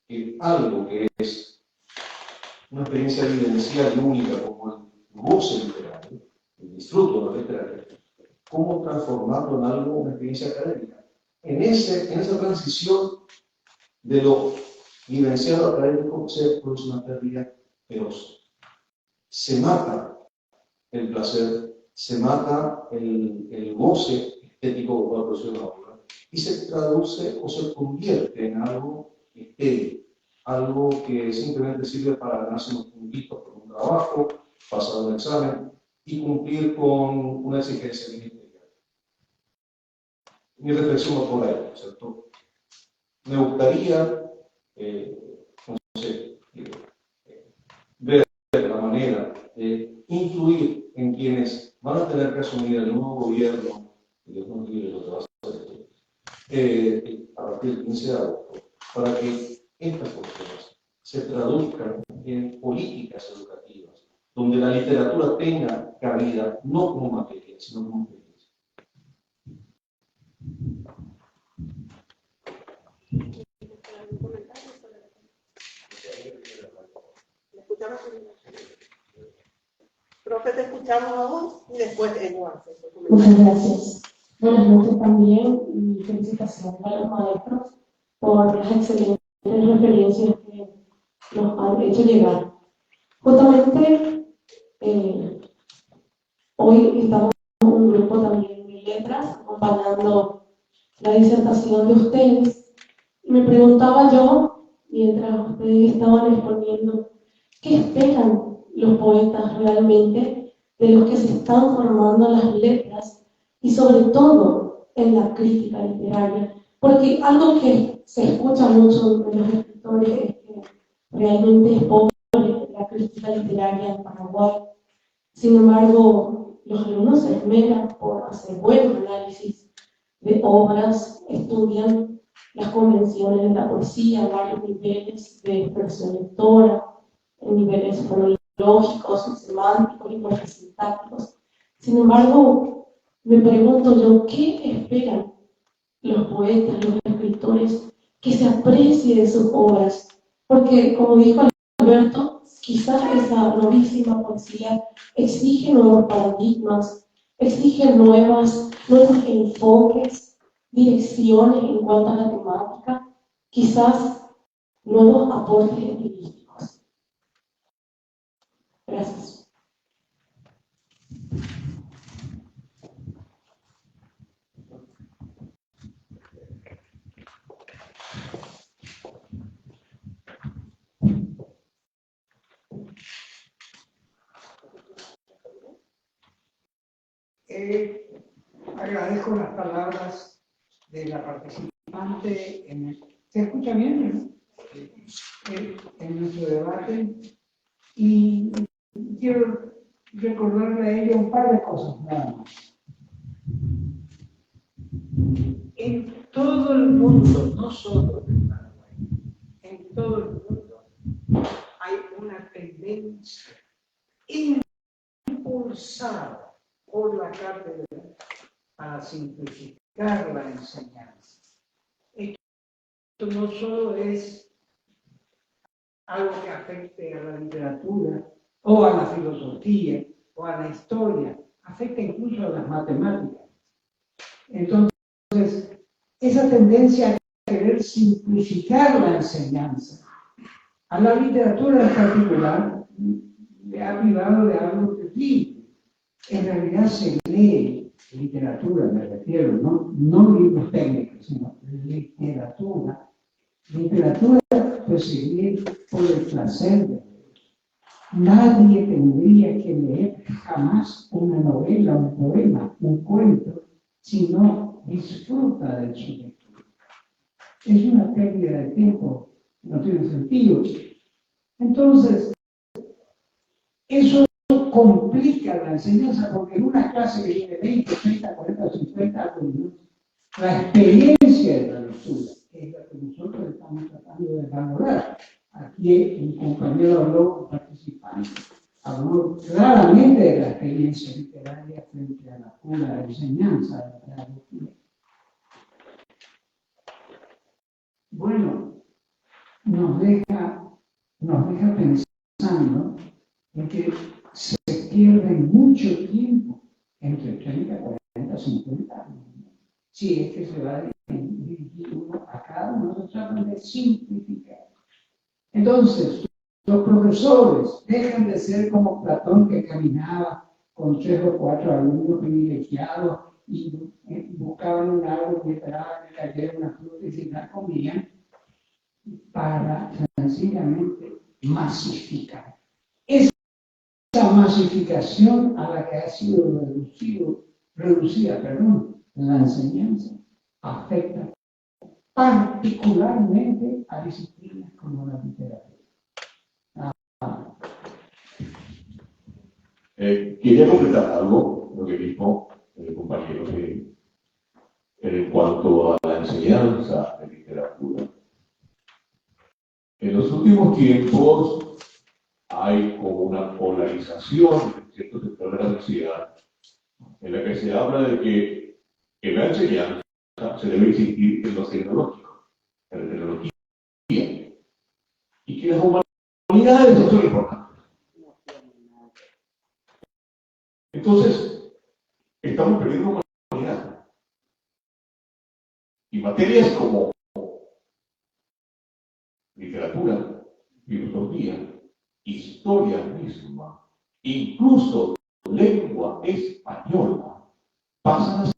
que algo que es una experiencia vivencial y única como el goce literario, el disfruto de la literaria, cómo transformarlo en algo, una experiencia académica. En esa transición de lo vivenciado académico se produce una pérdida feroz. Se mata el placer, se mata el goce estético que puede producir una obra y se traduce o se convierte en algo estéril, algo que simplemente sirve para ganarse unos puntitos por un trabajo, pasar un examen y cumplir con una exigencia ministerial. Mi reflexión va por ahí, ¿cierto? Me gustaría, no sé, ver la manera de influir en quienes van a tener que asumir el nuevo gobierno, y Dios nos libre lo que va a hacer a partir del 15 de agosto, para que estas cuestiones se traduzcan en políticas educativas, donde la literatura tenga cabida no como materia, sino como experiencia. Profe, te escuchamos a vos y después Eduardo. Muchas gracias. Buenas noches también y felicitaciones a los maestros por las excelentes referencias que nos han hecho llegar. Justamente hoy estamos en un grupo también de letras acompañando la disertación de ustedes. Y me preguntaba yo, mientras ustedes estaban exponiendo, ¿qué esperan los poetas realmente de los que se están formando en las letras y sobre todo en la crítica literaria? Porque algo que se escucha mucho de los escritores es que realmente es pobre la crítica literaria en Paraguay. Sin embargo, los alumnos se esmeran por hacer buenos análisis de obras, estudian las convenciones de la poesía, varios niveles de expresión lectora, en niveles fonológicos, semánticos y sintácticos. Sin embargo, Me pregunto yo, ¿qué esperan los poetas, los escritores, que se aprecie de sus obras? Porque, como dijo Alberto, quizás esa novísima poesía exige nuevos paradigmas, exige nuevos enfoques, direcciones en cuanto a la temática, quizás nuevos aportes estilísticos. Gracias. Agradezco las palabras de la participante. ¿Se escucha bien? En nuestro debate. Y quiero recordarle a ella un par de cosas nada más. En todo el mundo, no solo en Paraguay, en todo el mundo hay una tendencia impulsada por la cátedra para simplificar la enseñanza. Esto no solo es algo que afecte a la literatura o a la filosofía o a la historia, afecta incluso a las matemáticas. Entonces, esa tendencia a querer simplificar la enseñanza, a la literatura en particular, le ha privado de algo terrible. En realidad se lee literatura, me refiero, no libros técnicos, sino literatura. Literatura pues se lee por el placer de leer. Nadie tendría que leer jamás una novela, un poema, un cuento, si no disfruta de su lectura. Es una pérdida de tiempo, no tiene sentido. Entonces, eso complica la enseñanza, porque en una clase que tiene 20, 30, 40, 50 alumnos, la experiencia de la lectura es la que nosotros estamos tratando de valorar. Aquí un compañero habló, un participante, habló claramente de la experiencia literaria frente a la pura enseñanza de la lectura. Bueno, nos deja pensando en que se pierde mucho tiempo, entre 30, 40, 50 años, si es que se va a dirigir uno a cada uno, se trata de simplificar. Entonces, los profesores dejan de ser como Platón, que caminaba con 3 o 4 alumnos privilegiados y buscaban un árbol que esperaba que cayera una fruta y se la comían, para sencillamente masificar. Esa masificación a la que ha sido reducida la enseñanza afecta particularmente a disciplinas como la literatura. Quería completar algo, lo que dijo el compañero en cuanto a la enseñanza de literatura. En los últimos tiempos hay como una polarización en ciertos sectores de la sociedad en la que se habla de que en la enseñanza se debe insistir en lo tecnológico, en la tecnología, y que las humanidades no son importantes. Entonces, estamos perdiendo humanidad. Y materias como literatura, filosofía, historia misma, incluso lengua española, pasan a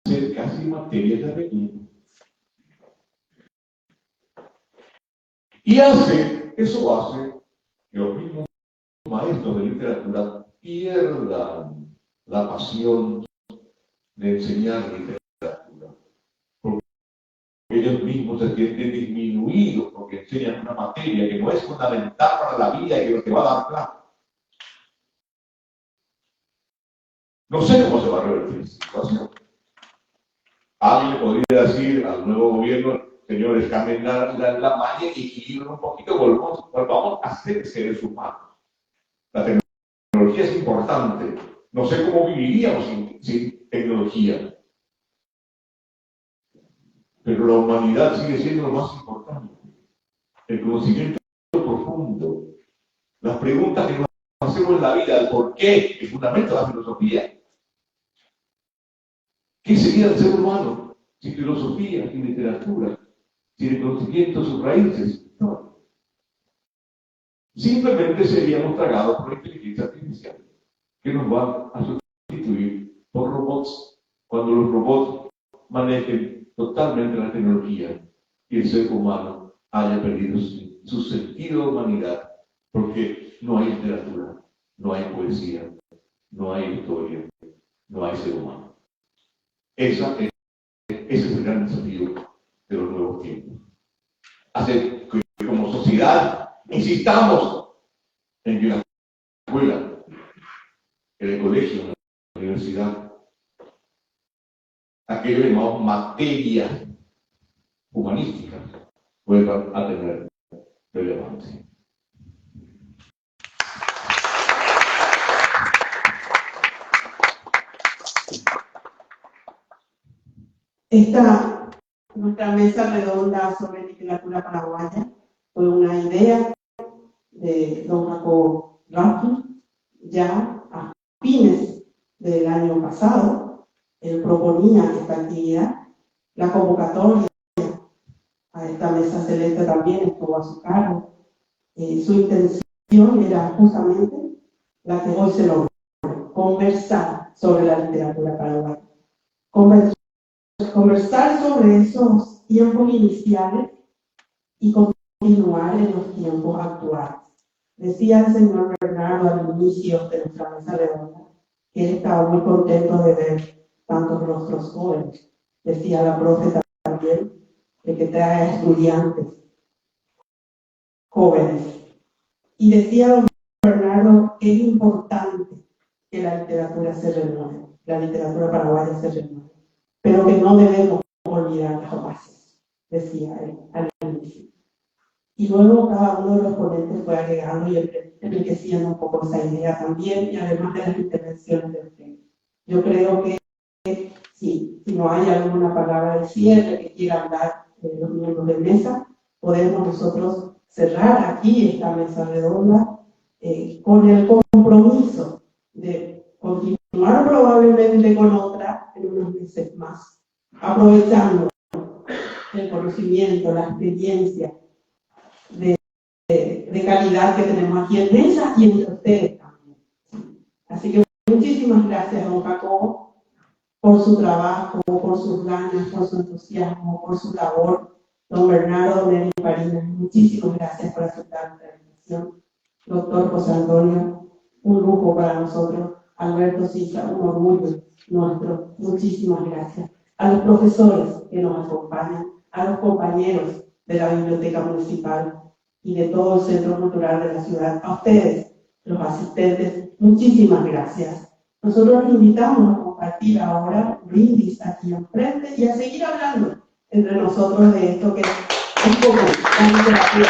ser casi materias de relleno. Y eso hace que los mismos maestros de literatura pierdan la pasión de enseñar literatura, porque ellos mismos se sienten disminuidos porque enseñan una materia que no es fundamental para la vida y que no te va a dar plata. No sé cómo se va a revertir esta situación. Alguien le podría decir al nuevo gobierno: señores, cambien la malla y equilibren un poquito, volvamos a ser seres humanos. La tecnología es importante, No sé cómo viviríamos sin tecnología. Pero la humanidad sigue siendo lo más importante. El conocimiento profundo. Las preguntas que nos hacemos en la vida, el por qué, que fundamenta la filosofía. ¿Qué sería el ser humano sin filosofía, sin literatura, sin el conocimiento de sus raíces? No. Simplemente seríamos tragados por la inteligencia artificial, que nos va a sustituir por robots, cuando los robots manejen totalmente la tecnología y el ser humano haya perdido su sentido de humanidad, porque no hay literatura, no hay poesía, no hay historia, no hay ser humano. Ese es el gran desafío de los nuevos tiempos. Hacer que como sociedad insistamos en que la escuela, en el colegio, en la universidad, aquello que llamamos materias humanísticas, vuelvan a tener relevancia. Nuestra mesa redonda sobre literatura paraguaya fue una idea de don Jacobo Rafki. Ya a fines del año pasado, él proponía esta actividad. La convocatoria a esta mesa celeste también estuvo a su cargo. Su intención era justamente la que hoy se logró: conversar sobre la literatura paraguaya. Conversar sobre esos tiempos iniciales y continuar en los tiempos actuales. Decía el señor Bernardo al inicio de nuestra mesa redonda que él estaba muy contento de ver tantos rostros jóvenes. Decía la profe también de que trae a estudiantes jóvenes. Y decía don Bernardo que es importante que la literatura se renueve, la literatura paraguaya se renueve, pero que no debemos olvidar las bases, decía él al inicio. Y luego cada uno de los ponentes fue agregando y enriqueciendo un poco esa idea también, y además de las intervenciones de usted. Yo creo que sí, si no hay alguna palabra de cierre que quieran dar los miembros de mesa, podemos nosotros cerrar aquí esta mesa redonda con el compromiso de continuar probablemente con otra en unos meses más, aprovechando el conocimiento, la experiencia de calidad que tenemos aquí en mesa y entre ustedes también. Así que muchísimas gracias, don Jacobo, por su trabajo, por sus ganas, por su entusiasmo, por su labor. Don Bernardo, don Eli Parina, muchísimas gracias por aceptar nuestra invitación. Doctor José Antonio, un lujo para nosotros. Alberto Sisa, un orgullo nuestro. Muchísimas gracias. A los profesores que nos acompañan, a los compañeros de la Biblioteca Municipal y de todo el Centro Cultural de la ciudad, a ustedes, los asistentes, muchísimas gracias. Nosotros los invitamos a compartir ahora un brindis aquí enfrente y a seguir hablando entre nosotros de esto que es un poco la literatura.